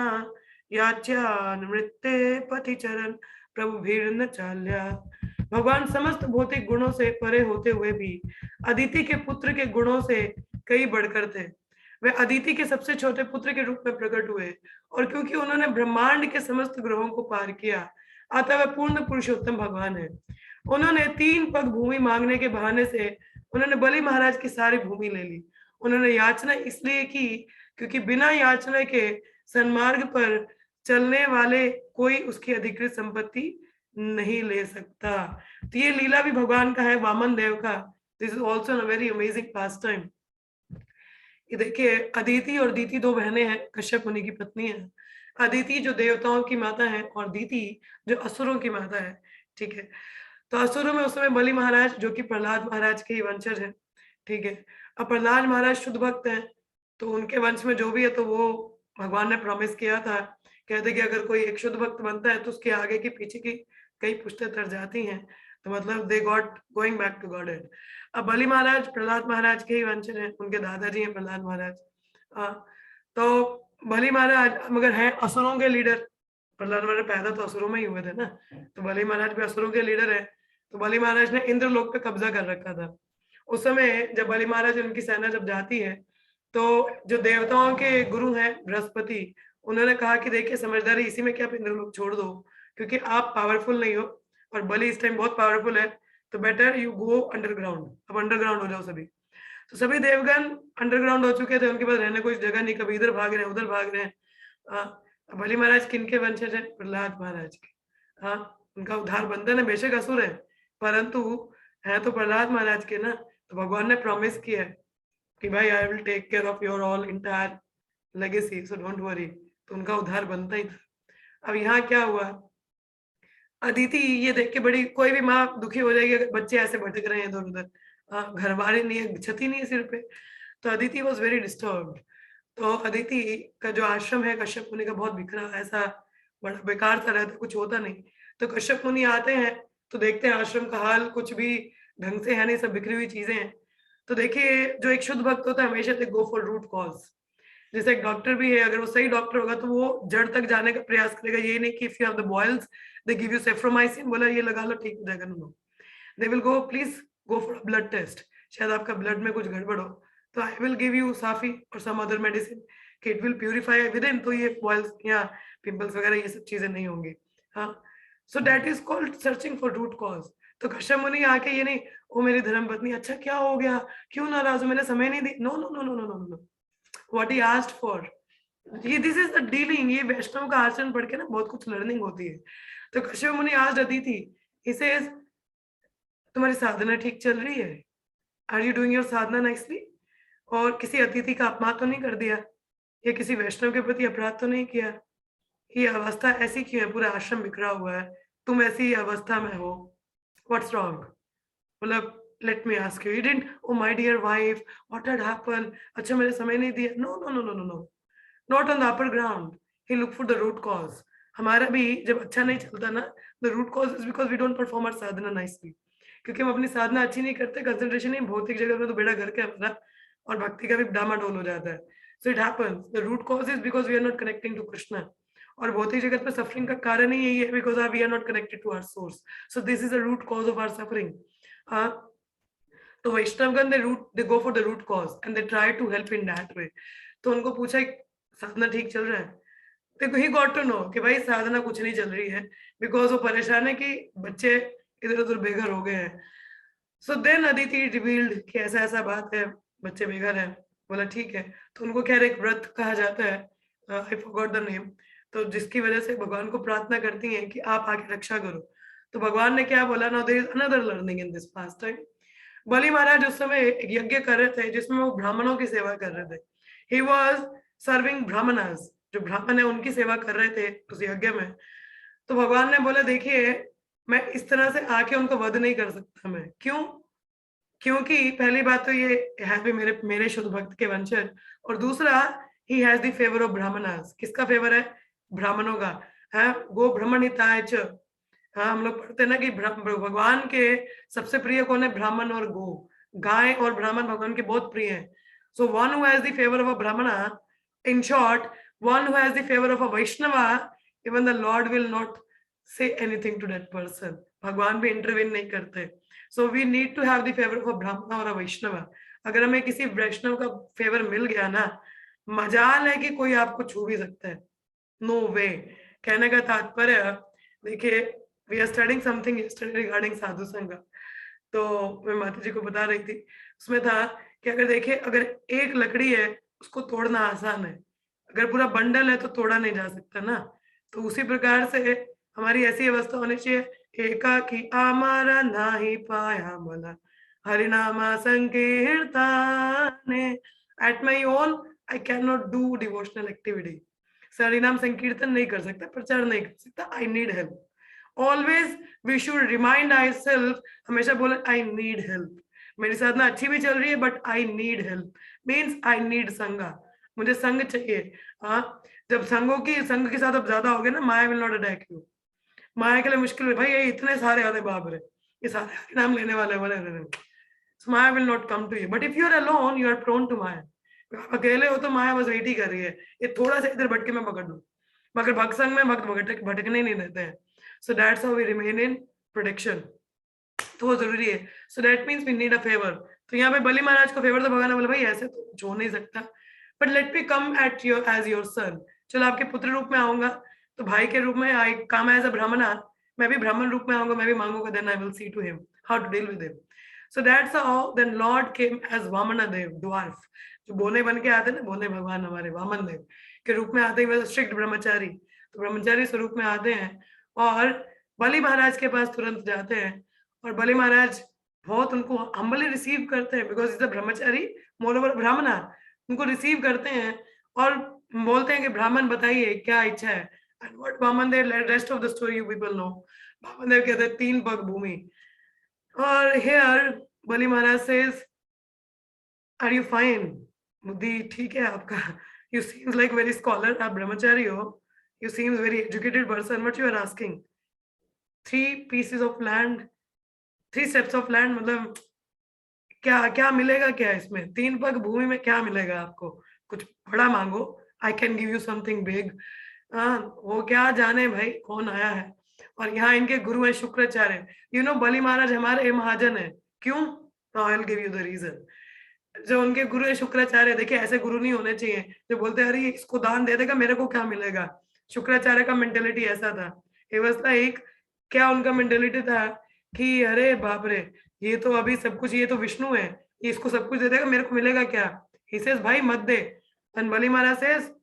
याच्यानुमृत्ते पथिचरण प्रभुभिर्न चाल्या. भगवान समस्त भौतिक गुणों से परे होते हुए भी अदिति के पुत्र के गुणों से कई बढ़कर थे. वे अदिति के सबसे छोटे पुत्र के रूप में प्रकट हुए, और क्योंकि उन्होंने ब्रह्मांड के समस्त ग्रहों को पार किया, अतः वह पूर्ण पुरुषोत्तम भगवान है. उन्होंने 3 पग भूमि मांगने के बहाने से उन्होंने बलि महाराज की सारी भूमि ले ली. उन्होंने याचना इसलिए की क्योंकि बिना याचना के सन्मार्ग पर चलने वाले कोई उसकी अधिकृत संपत्ति नहीं ले सकता. तो ये लीला भी भगवान का है, वामन देव का. This is also a very amazing pass time. ये देखिए, अदिति और दीति 2 बहनें हैं, कश्यप मुनि की पत्नी है. अदिति जो देवताओं की माता है और दीति जो असुरों की माता है. ठीक है, तो असुरों में उस समय बलि महाराज जो कि प्रहलाद महाराज के ही वंशज है. ठीक है, अब प्रहलाद महाराज शुद्ध भक्त हैं, तो उनके वंश में जो भी है, तो वो भगवान ने प्रॉमिस किया था, कहते कि अगर कोई एक शुद्ध भक्त बनता है तो उसके आगे की पीछे की कई पुश्तें तर जाती हैं, तो मतलब they got going back to Godhead. अब बलि महाराज प्रहलाद महाराज के ही वंशज हैं, उनके दादाजी हैं प्रहलाद महाराज. तो बलि महाराज मगर हैं असुरों के लीडर. प्रहलाद महाराज पैदा तो असुरों में ही हुए थे ना, तो बलि महाराज भी असुरों के लीडर है. तो बलि महाराज ने इंद्रलोक पे कब्जा कर रखा था. उस समय जब बलि महाराज उनकी सेना जब जाती है, तो जो देवताओं के गुरु हैं बृहस्पति, उन्होंने कहा कि देखिए समझदारी इसी में कि आप इंद्रलोक छोड़ दो, क्योंकि आप पावरफुल नहीं हो और बलि इस टाइम बहुत पावरफुल है, तो बेटर यू गो अंडरग्राउंड. अब अंडरग्राउंड हो जाओ सभी. तो सभी देवगण अंडरग्राउंड हो चुके थे, उनके पास रहने कोई जगह नहीं, कभी इधर भाग रहे हैं उधर भाग रहे हैं. बलि महाराज किनके वंशज है? प्रहलाद महाराज के. उनका उद्धार बंधन है, बेशक असुर है, परंतु है तो प्रहलाद महाराज के ना. तो भगवान ने प्रॉमिस किया है कि भाई I will take care of your all entire legacy, so don't worry. तो उनका उद्धार बनता ही था. अब यहाँ क्या हुआ, अदिति ये देख के बड़ी, कोई भी माँ दुखी हो जाएगी अगर बच्चे ऐसे भटक रहे हैं इधर उधर, घर बार नहीं है, छती नहीं है सिर पे. तो अदिति वॉज वेरी डिस्टर्ब्ड. तो अदिति का जो आश्रम है कश्यप मुनि का, बहुत बिखरा, ऐसा बड़ा बेकार सा रहता, कुछ होता नहीं. तो कश्यप मुनि आते हैं तो देखते हैं आश्रम का हाल कुछ भी ढंग से है नहीं, सब बिखरी हुई चीजें हैं. तो देखिए, जो एक शुद्ध भक्त होता है हमेशा से गो फॉर रूट कॉज. जैसे एक डॉक्टर भी है, अगर वो सही डॉक्टर होगा तो वो जड़ तक जाने का प्रयास करेगा. ये नहीं कि if you have the boils they give you cefromycin, बोला ये लगा लो ठीक हो जाएगा. No, they will go, please go for blood test, शायद आपका ब्लड में कुछ गड़बड़ हो, तो I will give you Safi और सम अदर मेडिसिन कि it will purify within, तो ये बॉयल्स या पिंपल्स वगैरह ये सब चीजें नहीं होंगी. हाँ, so that is called searching for root cause. तो कश्यप मुनि आके ये नहीं, ओ मेरी धर्मपत्नी अच्छा क्या हो गया, क्यों नाराज हो, मैंने समय नहीं दी. No no no no no no no, what he asked for. ये दिस इज द डीलिंग. ये वैष्णव का आचरण पढ़ के ना बहुत कुछ लर्निंग होती है. तो कश्यप मुनि आज अदिति, इसे तुम्हारी साधना ठीक चल रही है? Are you doing your sadhana nicely? और किसी अतिथि का अपमान तो नहीं कर दिया, या किसी वैष्णव के प्रति अपराध तो नहीं किया? ये अवस्था ऐसी क्यों है, पूरा आश्रम बिखरा हुआ है, तुम ऐसी अवस्था में हो, व्हाट्स रॉन्ग? मतलब let me ask you, you didn't, oh my dear wife what had happened, अच्छा मैंने समय नहीं दिया. No no no no no no, not on the upper ground. He look for the root cause. हमारा भी जब अच्छा नहीं चलता ना, the root cause is because we don't perform our sadhana nicely, क्योंकि हम अपनी साधना अच्छी नहीं करते, कंसंट्रेशन नहीं, भौतिक जगत में तो बेड़ा घर के हमारा, और भक्ति का भी डामाडोल हो जाता है. So it happens, the root cause is because we are not connecting to Krishna. और भौतिक जगत में सफरिंग का कारण ही यही है, because we are not connected to our source. So this is the root cause of our suffering. तो वैष्णवगण they go for the root cause and they try to help in that way. तो उनको पूछा साधना ठीक चल रहा है? देखो, ही गॉट टू नो कि भाई साधना कुछ नहीं चल रही है, बिकॉज वो परेशान है कि बच्चे इधर उधर बेघर हो गए हैं. सो देन अदिति रिवील्ड कि ऐसा ऐसा बात है, बच्चे बेघर हैं. बोला ठीक है. तो उनको खैर एक व्रत कहा जाता है, आई फॉरगॉट द नेम, तो जिसकी वजह से भगवान को प्रार्थना करती हैं कि आप आके रक्षा करो. तो भगवान ने क्या बोला, now there is another learning in this pastime. Bali Maharaj उस समय एक यज्ञ कर रहे थे जिसमें वो ब्राह्मणों की सेवा कर रहे थे. He was serving Brahmanas. जो ब्राह्मण है उनकी सेवा कर रहे थे उस यज्ञ में। तो भगवान ने बोला देखिए मैं इस तरह से आके उनको वध नहीं कर सकता। मैं क्यों? क्योंकि पहली बात तो ये है भी मेरे मेरे शुद्ध भक्त के वंशज, और दूसरा he has the favour of Brahmanas. किसका फेवर है? ब्राह्मणों का है। गो ब्राह्मण हिताय च। हाँ, हम लोग पढ़ते हैं ना कि भगवान के सबसे प्रिय कौन है? ब्राह्मण और गो। गाय और ब्राह्मण भगवान के बहुत प्रिय हैं। So one who has the favour of a Brahmana, in short one who has the favour of a Vaishnava, even the lord will not say anything to that person. भगवान भी इंटरवीन नहीं करते। So we need to have the favour of a Brahmin और अ वैष्णव। अगर हमें किसी वैष्णव का फेवर मिल गया ना, मजाल है कि कोई आपको छू भी सकता है। No way. कहने का तात्पर्य, देखिए we are studying something yesterday regarding sadhu sang. तो मैं माता जी को बता रही थी, उसमें था कि अगर देखिए अगर एक लकड़ी है उसको तोड़ना आसान है, अगर पूरा बंडल है तो तोड़ा नहीं जा सकता ना। तो उसी प्रकार से हमारी ऐसी अवस्था होनी चाहिए, एकाकी आमारा नाही पाया मला हरिनामा संकीर्तने। At my own I can not do devotional activity. हरिनाम संकीर्तन नहीं कर सकता, प्रचार नहीं कर सकता। I need help. Always we should remind I self, हमेशा बोले आई नीड हेल्प। मेरी साधना अच्छी भी चल रही है but I need help, means I need संगा। मुझे संग चाहिए। हाँ, जब संघ के साथ अब ज्यादा हो गए ना, माया विल नॉट अटैक यू। माया के लिए मुश्किल है भाई, ये इतने सारे आते बाप रे, ये सारे नाम लेने वाले वाले। So Maya will not come to you. But if you are alone, you are prone to Maya. आप अकेले हो तो माया बस वेट ही कर रही है, ये थोड़ा सा इधर भटके मैं पकड़ लूं। मगर भक्त संग में भक्त भटकने नहीं देते हैं। So that's how we remain in protection. तो वो जरूरी है। So that means we need a favor. तो यहाँ पे बलि महाराज को फेवर तो भगवान ने बोला भाई ऐसे तो जो नहीं सकता, but let me come at you as your son. चलो आपके पुत्र रूप में आऊंगा, तो भाई के रूप में आई कम एज अ ब्राह्मणा, मैं भी ब्राह्मण रूप में आऊंगा, मैं भी मांगूंगा, then I will see to him how to deal with him. So that's how then Lord came as Vamana Dev, dwarf. जो बोने बन के आते ना, बोने भगवान हमारे वामन देव के रूप में आते हैं, स्ट्रिक्ट ब्रह्मचारी, तो ब्रह्मचारी स्वरूप में आते हैं और बलि महाराज के पास तुरंत जाते हैं। और बलि महाराज बहुत उनको हम्बली रिसीव करते हैं, because is a Brahmachari moreover ब्राह्मणा। उनको रिसीव करते हैं और बोलते हैं कि ब्राह्मण बताइए क्या इच्छा है। And what Vaman Dev, rest of the story you people know. Vaman Dev कहते हैं 3 पग भूमि। और here Bali Maharaj says, are you fine? बुद्धि ठीक है आपका? You seems like very scholar, आप ब्रह्मचारी हो। You seems very educated person. What you are asking? 3 pieces of land, 3 steps of land, मतलब क्या क्या मिलेगा क्या इसमें? 3 पग भूमि में क्या मिलेगा आपको? कुछ बड़ा मांगो। I can give you something big. वो क्या जाने भाई कौन आया है। और यहाँ इनके गुरु है शुक्राचार्य। यू नो बलि महाराज हमारे महाजन है। क्यों? I will give you the reason. जो उनके गुरु है शुक्राचार्य, देखिए ऐसे गुरु नहीं होने चाहिए जो बोलते हैं अरे इसको दान दे देगा मेरे को क्या मिलेगा। शुक्राचार्य का मेंटेलिटी ऐसा था। ये बस लाइक क्या उनका मेंटेलिटी था कि अरे बाप रे, ये तो अभी सब कुछ, ये तो विष्णु है, ये इसको सब कुछ दे देगा, मेरे को मिलेगा क्या। ही सेज भाई मत दे। And Bali Maharaj says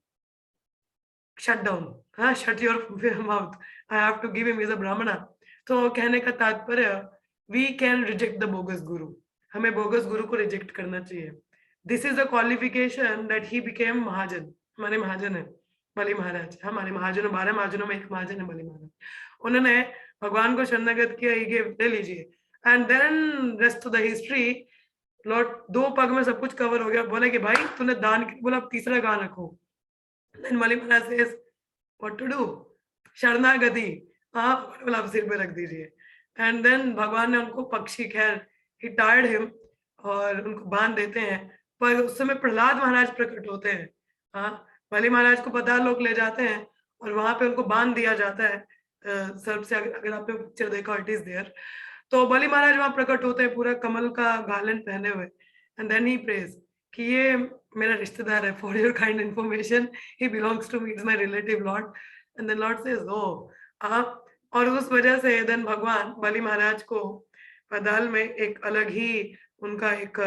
shut down, हाँ shut your mouth, I have to give him, as a brahmana. तो कहने का तात्पर्य, we can reject the bogus guru, हमें bogus guru को reject करना चाहिए। This is a qualification that he became महाजन। हमारे महाजन है बलि महाराज, हमारे महाजनों 12 महाजनों में एक महाजन है बलि महाराज। उन्होंने भगवान को शरणागत किया, ये गिफ्ट ले लीजिए। And then rest of the history, lord 2 पग में सब कुछ कवर हो गया। बोले कि भाई तूने दान बोला, अब तीसरा कहाँ रखो। Then Bali Maharaj says, what to do? शरणागति, हाँ बोला आप सिर पे रख दीजिए। एंड देन भगवान ने उनको पक्षी, खैर ही टायर्ड हिम, और उनको बांध देते हैं। पर उस समय प्रहलाद महाराज प्रकट होते हैं। हाँ, बलि महाराज को पाताल लोक ले जाते हैं और वहां पे उनको बांध दिया जाता है सर्प से। अगर आपने पिक्चर देखा, इट इज देयर। तो बलि महाराज वहां प्रकट होते हैं पूरा कमल का गार्लैंड पहने हुए। एंड देन ही प्रेज कि ये मेरा रिश्तेदार है, for your kind information, he belongs to me, is my relative lord. And then lord says oh, और उस वजह से देन भगवान बलि महाराज को पाताल में एक अलग ही उनका एक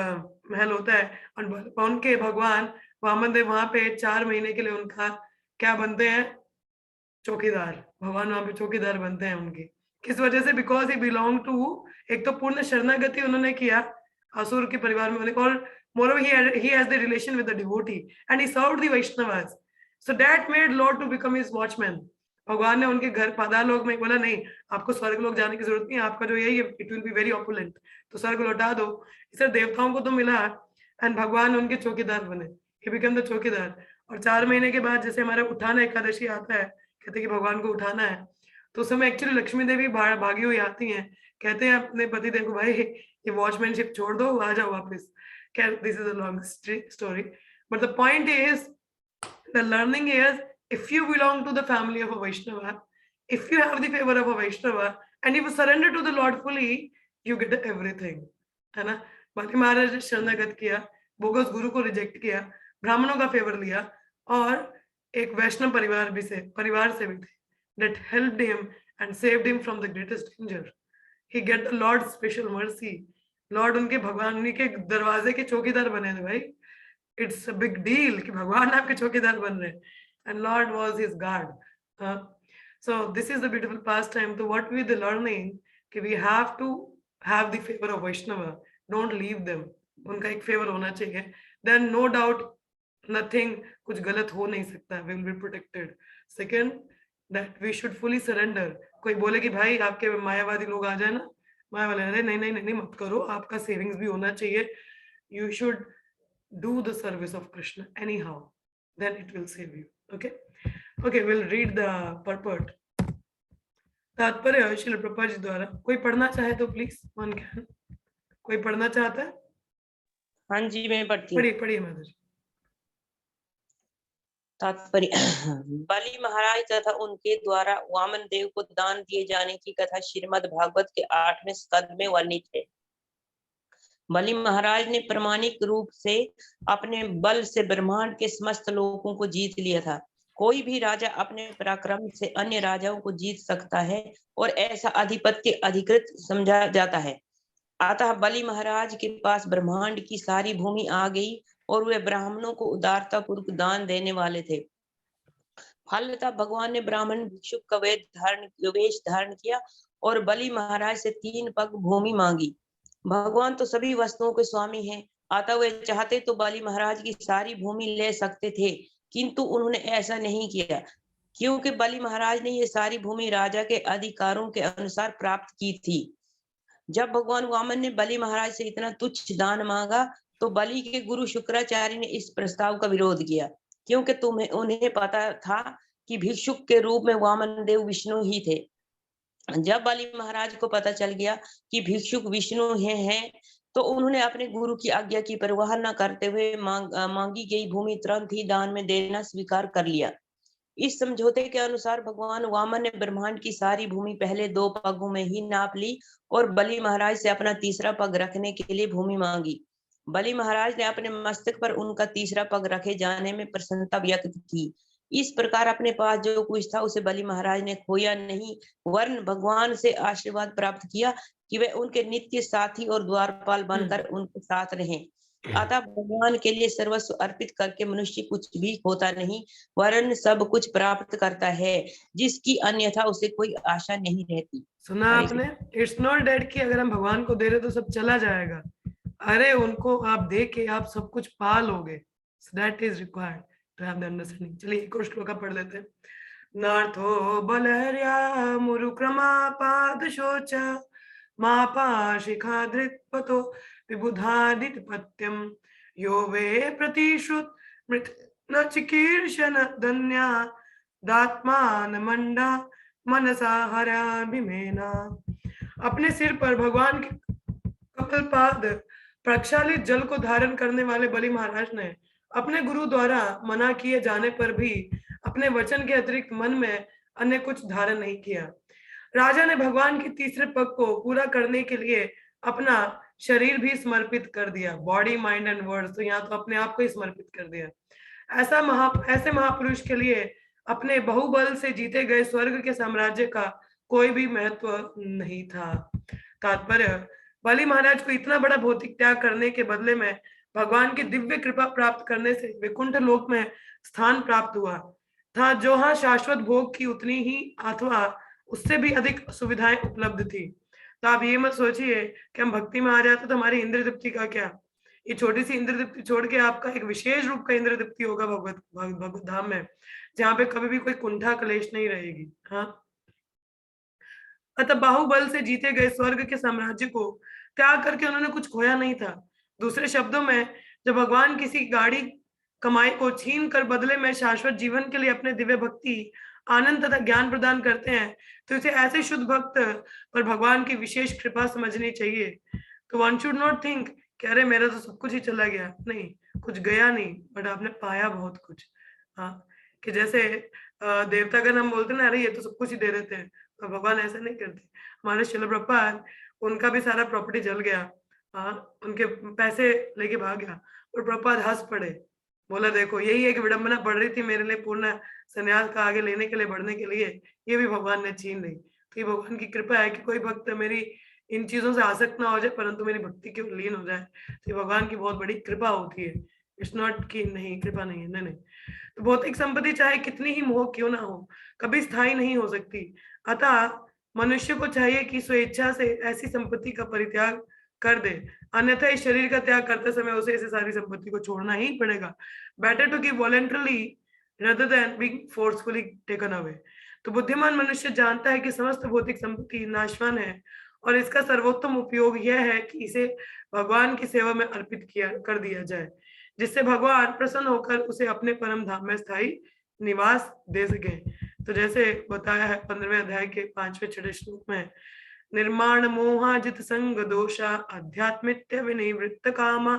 महल होता है। और उनके भगवान वामन देव वहां पे 4 महीने के लिए उनका क्या बनते हैं? चौकीदार। भगवान वहां पे चौकीदार बनते हैं उनके। किस वजह से? बिकॉज ही बिलोंग टू, एक तो पूर्ण शरणागति उन्होंने किया असुर के परिवार में, और moreover he has the relation with the devotee and he served the Vaishnavas. So that made Lord to become his watchman. भगवान ने उनके घर पातालोक में बोला नहीं, आपको स्वर्ग लोक जाने की जरूरत नहीं, आपका जो यही it will be very opulent, तो स्वर्ग लौटा दो। इसे देवताओं को तो मिला एंड भगवान उनके चौकीदार बने, ही बिकम द चौकीदार। और 4 महीने के बाद जैसे हमारा उठाना एकादशी आता है, कहते हैं कि भगवान को उठाना है, तो उस समय एक्चुअली लक्ष्मी देवी भागी हुई आती हैं, कहते हैं अपने पति देव को भाई ये वॉचमैनशिप छोड़ दो, आ जाओ वापस। This is a long story, but the point is the learning is, if you belong to the family of a Vaishnava, if you have the favor of a Vaishnava and if you surrender to the Lord fully, you get everything, है ना। बाकी महाराज ने शरणागत किया, बोगस गुरु को रिजेक्ट किया, ब्राह्मणों का फेवर लिया और एक वैष्णव परिवार से भी थे, that helped him and saved him from the greatest danger. He get the Lord's special mercy. Lord उनके भगवान उनके दरवाजे के चौकीदार बने थे भाई। It's a big deal कि भगवान आपके चौकीदार बन रहे हैं, and Lord was his guard. So this is the beautiful pastime. So what we the learning कि we have to have the favor of Vaishnava. Don't leave them. उनका एक favor होना चाहिए. Then no doubt nothing कुछ गलत हो नहीं सकता. We will be protected. Second, that we should fully surrender. कोई बोले कि भाई आपके मायावादी लोग आ जाए ना, माया वाले अरे नहीं नहीं नहीं मत करो, आपका सेविंग्स भी होना चाहिए. You should do the service of Krishna anyhow, then it will save you. Okay, we'll read the purport. तात्पर्य श्रील प्रभुपाद जी द्वारा। कोई पढ़ना चाहे तो प्लीज, वन कैन। कोई पढ़ना चाहता है? हाँ जी मैं पढ़ती हूँ। पढ़िए माधुरी। तात्पर्य बलि महाराज तथा उनके द्वारा वामन देव को दान दिए जाने की कथा श्रीमद् भागवत के 8वें स्कंद में वर्णित है। बलि महाराज ने प्रामाणिक रूप से अपने बल से ब्रह्मांड के समस्त लोगों को जीत लिया था। कोई भी राजा अपने पराक्रम से अन्य राजाओं को जीत सकता है और ऐसा आधिपत्य अधिकृत समझा जाता है। अतः बलि महाराज के पास ब्रह्मांड की सारी भूमि आ गई और वे ब्राह्मणों को उदारता पूर्वक दान देने वाले थे। फलतः भगवान ने ब्राह्मण भिक्षुक का वेश धारण किया और बलि महाराज से 3 पग भूमि मांगी। भगवान तो सभी वस्तुओं के स्वामी हैं, अतः वे चाहते तो बलि महाराज की सारी भूमि ले सकते थे, किंतु उन्होंने ऐसा नहीं किया, क्योंकि बलि महाराज ने ये सारी भूमि राजा के अधिकारों के अनुसार प्राप्त की थी। जब भगवान वामन ने बलि महाराज से इतना तुच्छ दान मांगा तो बलि के गुरु शुक्राचार्य ने इस प्रस्ताव का विरोध किया, क्योंकि उन्हें पता था कि भिक्षुक के रूप में वामन देव विष्णु ही थे। जब बलि महाराज को पता चल गया कि भिक्षुक विष्णु हैं, तो उन्होंने अपने गुरु की आज्ञा की परवाह न करते हुए मांगी गई भूमि तुरंत ही दान में देना स्वीकार कर लिया। इस समझौते के अनुसार भगवान वामन ने ब्रह्मांड की सारी भूमि पहले 2 पगों में ही नाप ली और बलि महाराज से अपना तीसरा पग रखने के लिए भूमि मांगी। बलि महाराज ने अपने मस्तक पर उनका तीसरा पग रखे जाने में प्रसन्नता व्यक्त की। इस प्रकार अपने पास जो कुछ था उसे बलि महाराज ने खोया नहीं, वरन भगवान से आशीर्वाद प्राप्त किया कि वे उनके नित्य साथी और द्वारपाल बनकर उनके साथ रहें। अतः भगवान के लिए सर्वस्व अर्पित करके मनुष्य कुछ भी खोता नहीं, वरन सब कुछ प्राप्त करता है, जिसकी अन्यथा उसे कोई आशा नहीं रहती। सुना आपने? इट्स नॉट दैट कि अगर हम भगवान को दे रहे तो सब चला जाएगा। अरे उनको आप दे के आप सब कुछ पा लोगे। So that is required to have the understanding. चलिए एक और श्लोका पढ़ लेते हैं। नार्थो बलहर्या मुरुक्रमा पाद शोचा मापा शिखा धृत्पतो विबुधादित पत्यम यो वे प्रतिश्रुत मृत न चिकीर्षण धन्या दात्मान मंडा मनसा हराभिमेना। अपने सिर पर भगवान के कमलपाद प्रक्षालित जल को धारण करने वाले बलि महाराज ने अपने गुरु द्वारा मना किए जाने पर भी अपने वचन के अतिरिक्त मन में अन्य कुछ धारण नहीं किया। राजा ने भगवान के तीसरे पग को पूरा करने के लिए अपना शरीर भी समर्पित कर दिया, बॉडी माइंड एंड वर्ड्स, तो यहाँ तो अपने आप को ही समर्पित कर दिया। ऐसे महापुरुष के लिए अपने बहुबल से जीते गए स्वर्ग के साम्राज्य का कोई भी महत्व नहीं था। तात्पर्य, बलि महाराज को इतना बड़ा भौतिक त्याग करने के बदले में भगवान की दिव्य कृपा प्राप्त करने से वैकुंठ लोक में स्थान प्राप्त हुआ था, जहाँ शाश्वत भोग की उतनी ही अथवा उससे भी अधिक सुविधाएं उपलब्ध थी। तो आप ये मत सोचिए कि हम भक्ति में आ जाते तो हमारी इंद्रिय तृप्ति का क्या, ये छोटी सी इंद्र दीप्ति छोड़ के आपका एक विशेष रूप का इंद्र दीप्ति होगा भगवत धाम में, जहाँ पे कभी भी कोई कुंठा क्लेश नहीं रहेगी। हाँ, अतः बाहुबल से जीते गए स्वर्ग के साम्राज्य को त्याग करके उन्होंने कुछ खोया नहीं था। दूसरे शब्दों में, जब भगवान किसी गाड़ी कमाई को छीन कर बदले में शाश्वत जीवन के लिए अपने दिव्य भक्ति, आनंद तथा ज्ञान प्रदान करते हैं, तो इसे ऐसे शुद्ध भक्त पर भगवान की विशेष कृपा समझनी चाहिए। तो वन शुड नॉट थिंक कि अरे मेरा तो सब कुछ ही चला गया। नहीं, कुछ गया नहीं, बट आपने पाया बहुत कुछ। हाँ, कि जैसे देवतागण हम बोलते ना, अरे ये तो सब कुछ ही दे देते हैं, तो भगवान ऐसा नहीं करते। हमारे श्रील प्रभुपाद, उनका भी सारा प्रॉपर्टी जल गया, उनके पैसे लेके भाग गया, और प्रभुपाद हंस पड़े, बोला देखो यही एक विडंबना पड़ रही थी मेरे लिए पूर्ण संन्यास का आगे लेने के लिए, बढ़ने के लिए, ये भी भगवान ने छीन ली। तो ये भगवान की कृपा है कि कोई भक्त मेरी इन चीजों से आसक्त ना हो जाए, परंतु मेरी भक्ति के लीन हो जाए। तो ये भगवान की बहुत बड़ी कृपा होती है। इट्स नॉट कि नहीं कृपा नहीं है, नहीं। तो भौतिक संपत्ति चाहे कितनी ही मोह क्यों ना हो, कभी स्थायी नहीं हो सकती। अतः मनुष्य को चाहिए कि स्वेच्छा से ऐसी संपत्ति का परित्याग कर दे, अन्यथा इस शरीर का त्याग करते समय उसे ऐसी सारी संपत्ति को छोड़ना ही पड़ेगा। Better to give voluntarily rather than being forcefully taken away। तो बुद्धिमान मनुष्य जानता है कि समस्त भौतिक संपत्ति नाशवान है, और इसका सर्वोत्तम उपयोग यह है कि इसे भगवान की सेवा में अर्पित कर दिया जाए, जिससे भगवान प्रसन्न होकर उसे अपने परम धाम में स्थायी निवास दे सके। तो जैसे बताया है 15वें अध्याय के 5वें 6वें श्लोक में, निर्माण मोहाजित संग दोषा अध्यात्मित्य विनिवृत्त कामा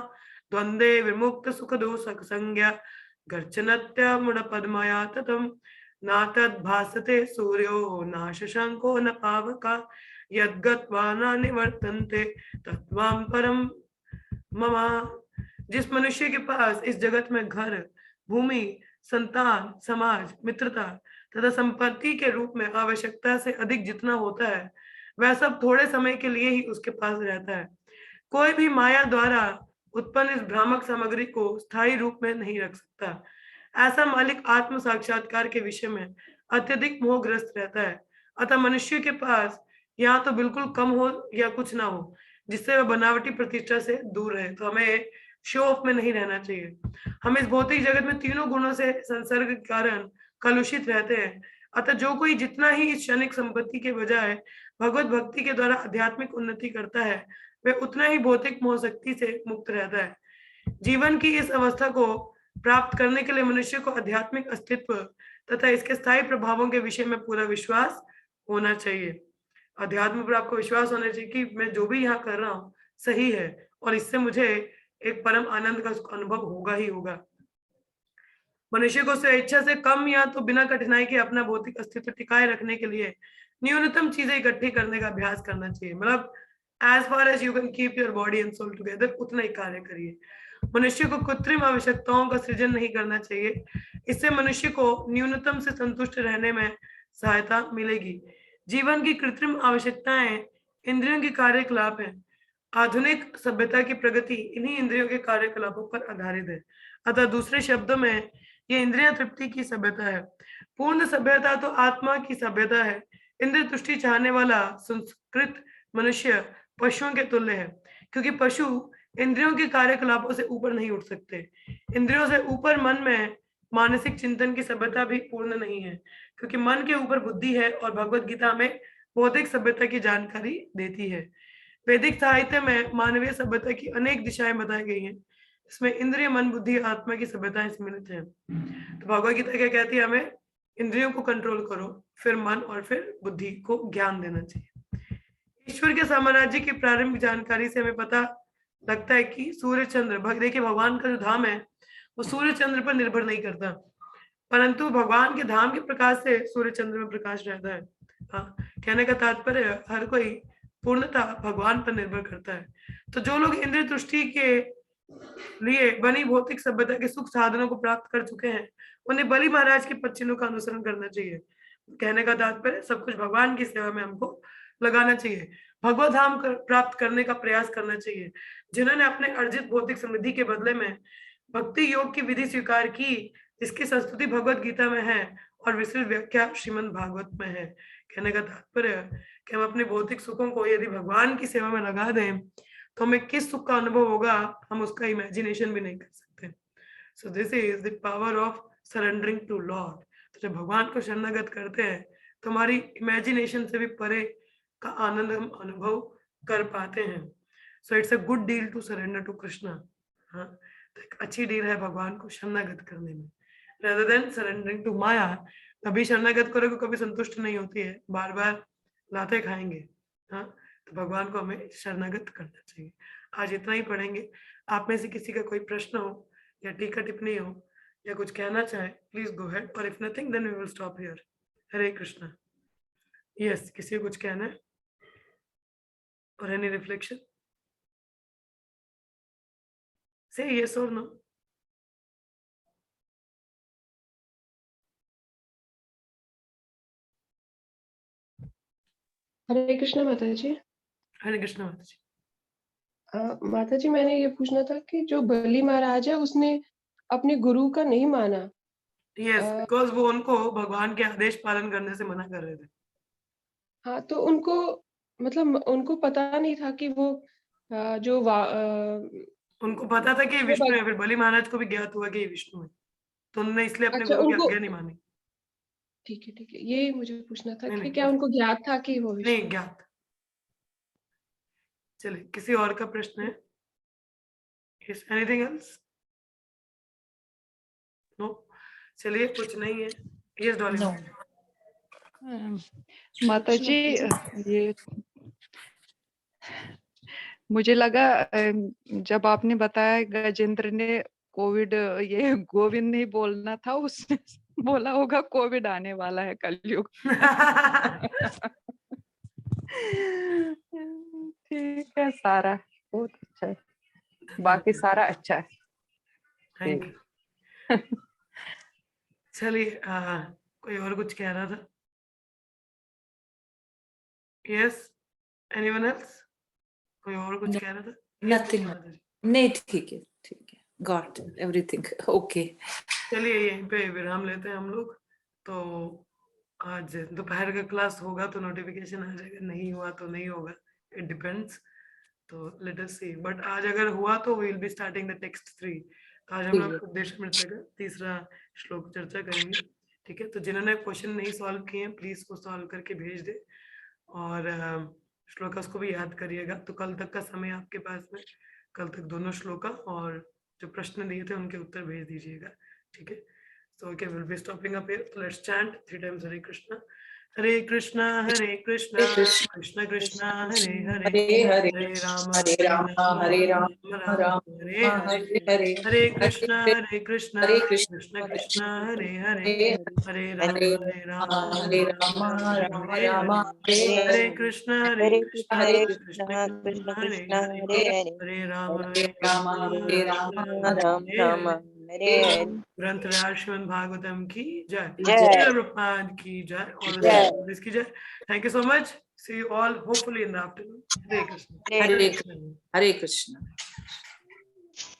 द्वंद्वे विमुक्त सुख दोषक संज्ञा गर्चनत्या मुड़ पद्मया ततम ना तद भासते सूर्यो ना शशांको न पावका यद्गत्वा न निवर्तन्ते तत्त्वं परम ममा। जिस मनुष्य के पास इस जगत में घर, भूमि, संतान, समाज, मित्रता तथा संपत्ति के रूप में आवश्यकता से अधिक जितना होता है, वह सब थोड़े समय के लिए ही उसके पास रहता है। कोई भी माया द्वारा उत्पन्न इस भ्रामक सामग्री को स्थायी रूप में नहीं रख सकता। ऐसा मालिक आत्म साक्षात्कार के विषय में अत्यधिक मोहग्रस्त रहता है। अतः मनुष्य के पास या तो बिल्कुल कम हो या कुछ ना हो, जिससे वह बनावटी प्रतिष्ठा से दूर रहे। तो हमें शो ऑफ में नहीं रहना चाहिए। हम इस भौतिक जगत में तीनों गुणों से संसर्ग के कारण कलुषित रहते हैं। अतः जो कोई जितना ही इस क्षणिक संपत्ति के बजाय भगवत भक्ति के द्वारा आध्यात्मिक उन्नति करता है, वह उतना ही भौतिक मोह शक्ति से मुक्त रहता है। जीवन की इस अवस्था को प्राप्त करने के लिए मनुष्य को आध्यात्मिक अस्तित्व तथा इसके स्थायी प्रभावों के विषय में पूरा विश्वास होना चाहिए। अध्यात्म पर आपको विश्वास होना चाहिए कि मैं जो भी यहाँ कर रहा हूँ सही है, और इससे मुझे एक परम आनंद का अनुभव होगा ही होगा। मनुष्य को स्वेच्छा से कम या तो बिना कठिनाई के अपना भौतिक अस्तित्व टिकाए रखने के लिए न्यूनतम चीजें इकट्ठी करने का अभ्यास करना चाहिए। मतलब as far as you can keep your body and soul together, उतना ही कार्य करिए। मनुष्य को कृत्रिम आवश्यकताओं का सृजन नहीं करना चाहिए। इससे मनुष्य को न्यूनतम से संतुष्ट रहने में सहायता मिलेगी। जीवन की कृत्रिम आवश्यकताएं इंद्रियों के कार्यकलाप हैं। आधुनिक सभ्यता की प्रगति इन्हीं इंद्रियों के कार्यकलापों पर आधारित है। अतः दूसरे शब्दों में ये इंद्रिय तृप्ति की सभ्यता है। पूर्ण सभ्यता तो आत्मा की सभ्यता है। इंद्रिय तुष्टि चाहने वाला संस्कृत मनुष्य पशुओं के तुल्य है, क्योंकि पशु इंद्रियों के कार्यकलापों से ऊपर नहीं उठ सकते। इंद्रियों से ऊपर मन में मानसिक चिंतन की सभ्यता भी पूर्ण नहीं है, क्योंकि मन के ऊपर बुद्धि है, और भगवत गीता में बौद्धिक सभ्यता की जानकारी देती है। वैदिक साहित्य में मानवीय सभ्यता की अनेक दिशाएं बताई गई हैं। इसमें इंद्रिय, मन, बुद्धि, आत्मा की सभ्यताएं सम्मिलित हैं। तो भगवत गीता क्या कहती है? हमें इंद्रियों को कंट्रोल करो, फिर मन और फिर बुद्धि को ज्ञान देना चाहिए। ईश्वर के साम्राज्य की प्रारंभिक जानकारी से हमें पता लगता है कि सूर्य चंद्र, देखिए भगवान का जो धाम है वो सूर्य चंद्र पर निर्भर नहीं करता, परंतु भगवान के धाम के प्रकाश से सूर्य चंद्र में प्रकाश रहता है। हाँ, कहने का तात्पर्य हर कोई पूर्णता भगवान पर निर्भर करता है। तो जो लोग इंद्रिय तुष्टि के लिए बनी भौतिक सभ्यता के सुख साधनों को प्राप्त कर चुके हैं, उन्हें बलि महाराज के पच्चिनों का अनुसरण करना चाहिए। कहने का तात्पर्य सब कुछ भगवान की सेवा में हमको लगाना चाहिए, भगवत धाम प्राप्त करने का प्रयास करना चाहिए। जिन्होंने अपने अर्जित भौतिक समृद्धि के बदले में भक्ति योग की विधि स्वीकार की, इसकी संस्तुति भगवत गीता में है और विस्तृत व्याख्या श्रीमद् भागवत में है। कहने का तात्पर्य कि हम अपने भौतिक सुखों को यदि भगवान की सेवा में लगा दें तो हमें किस सुख का अनुभव होगा हम उसका इमेजिनेशन भी नहीं कर सकते। So this is the power of surrendering to lord. तो जब भगवान को शरणागत करते हैं तो हमारी इमेजिनेशन से भी परे का आनंद हम अनुभव कर पाते हैं। So it's a good deal to surrender to Krishna. हाँ, तो एक अच्छी डील है भगवान को शरणागत करने में, rather than surrendering to माया। कभी शरणागत करोगे कभी संतुष्ट नहीं होती है, बार बार लाते खाएंगे। हाँ, तो भगवान को हमें शरणागत करना चाहिए। आज इतना ही पढ़ेंगे। आप में से किसी का कोई प्रश्न हो या टीका टिप्पणी हो या कुछ कहना चाहे, प्लीज गो हेड, और if nothing then we will stop here. Hare Krishna. Yes, किसी को कुछ कहना है और एनी रिफ्लेक्शन? से यस और नो। हरे कृष्णा माता जी। हरे कृष्णा माता जी। माता जी, मैंने ये पूछना था कि जो बलि महाराज है उसने अपने गुरु का नहीं माना। यस, बिकॉज वो उनको भगवान के आदेश पालन करने से मना कर रहे थे। हाँ, तो उनको मतलब उनको पता नहीं था कि वो उनको पता था कि ये विष्णु है, फिर बलि महाराज को भी ज्ञात हुआ कि ये विष्णु है, तो उन्होंने इसलिए अपने अच्छा, गुरु की उनको आज्ञा नहीं मानी। ठीक है, यही मुझे पूछना था नहीं कि नहीं, क्या उनको ज्ञात था कि वो विष्णु नहीं है? ज्ञात। चलिए, किसी और का प्रश्न है? Is anything else? No? चलिए, कुछ नहीं है। Yes, darling. No. माता जी, ये मुझे लगा जब आपने बताया गजेंद्र ने कोविड, ये गोविंद नहीं बोलना था, उसने बोला होगा कोविड आने वाला है कलयुग। ठीक है, सारा बहुत अच्छा है, बाकी सारा अच्छा है। Thank you. चलिए, कोई और कुछ कह रहा था? Yes, anyone else? कोई और कुछ No, कह रहा था? nothing. नहीं, ठीक है, ठीक है, got everything. Okay. चलिए, यहीं पे विराम लेते हैं हम लोग। तो आज दोपहर का क्लास होगा तो नोटिफिकेशन आ जाएगा, नहीं हुआ तो नहीं होगा, इट डिपेंड्स। तो लेट अस सी, बट आज अगर हुआ तो we will be starting the text 3। तो आज हम लोग उपदेश मृत का तीसरा श्लोक चर्चा करेंगे। ठीक है, तो जिन्होंने क्वेश्चन नहीं सॉल्व किए हैं प्लीज को सॉल्व करके भेज दे, और श्लोकस को भी याद करिएगा। तो कल तक का समय आपके पास में, कल तक दोनों श्लोका और जो प्रश्न दिए थे उनके उत्तर भेज दीजिएगा। ठीक है, so okay, we'll be stopping up here. So let's chant 3 times Hare Krishna. Hare Krishna, Hare Krishna, Krishna Krishna, Hare Hare, Hare Hare Rama, Hare Rama, Hare Rama, Rama Rama Hare Hare, Hare Hare Krishna, Hare Krishna, Hare Krishna, Krishna Krishna, Hare Hare, Hare Hare Rama, Hare Rama, Rama Hare Rama, Hare, Hare Hare Krishna, Hare Hare Krishna, Krishna, Krishna Krishna Krishna, Hare Krishna, Hare, Hare Hare, Hare Rama, Hare Rama, Hare Rama, Ram Rama, Hare Hare. ग्रंथराज Shrimad Bhagavatam की जय, Jai. श्रील प्रभुपाद की जय, ऑल Jai. की जय। Thank you so much, see you all hopefully in the afternoon. Hare Krishna. Hare Hare Krishna.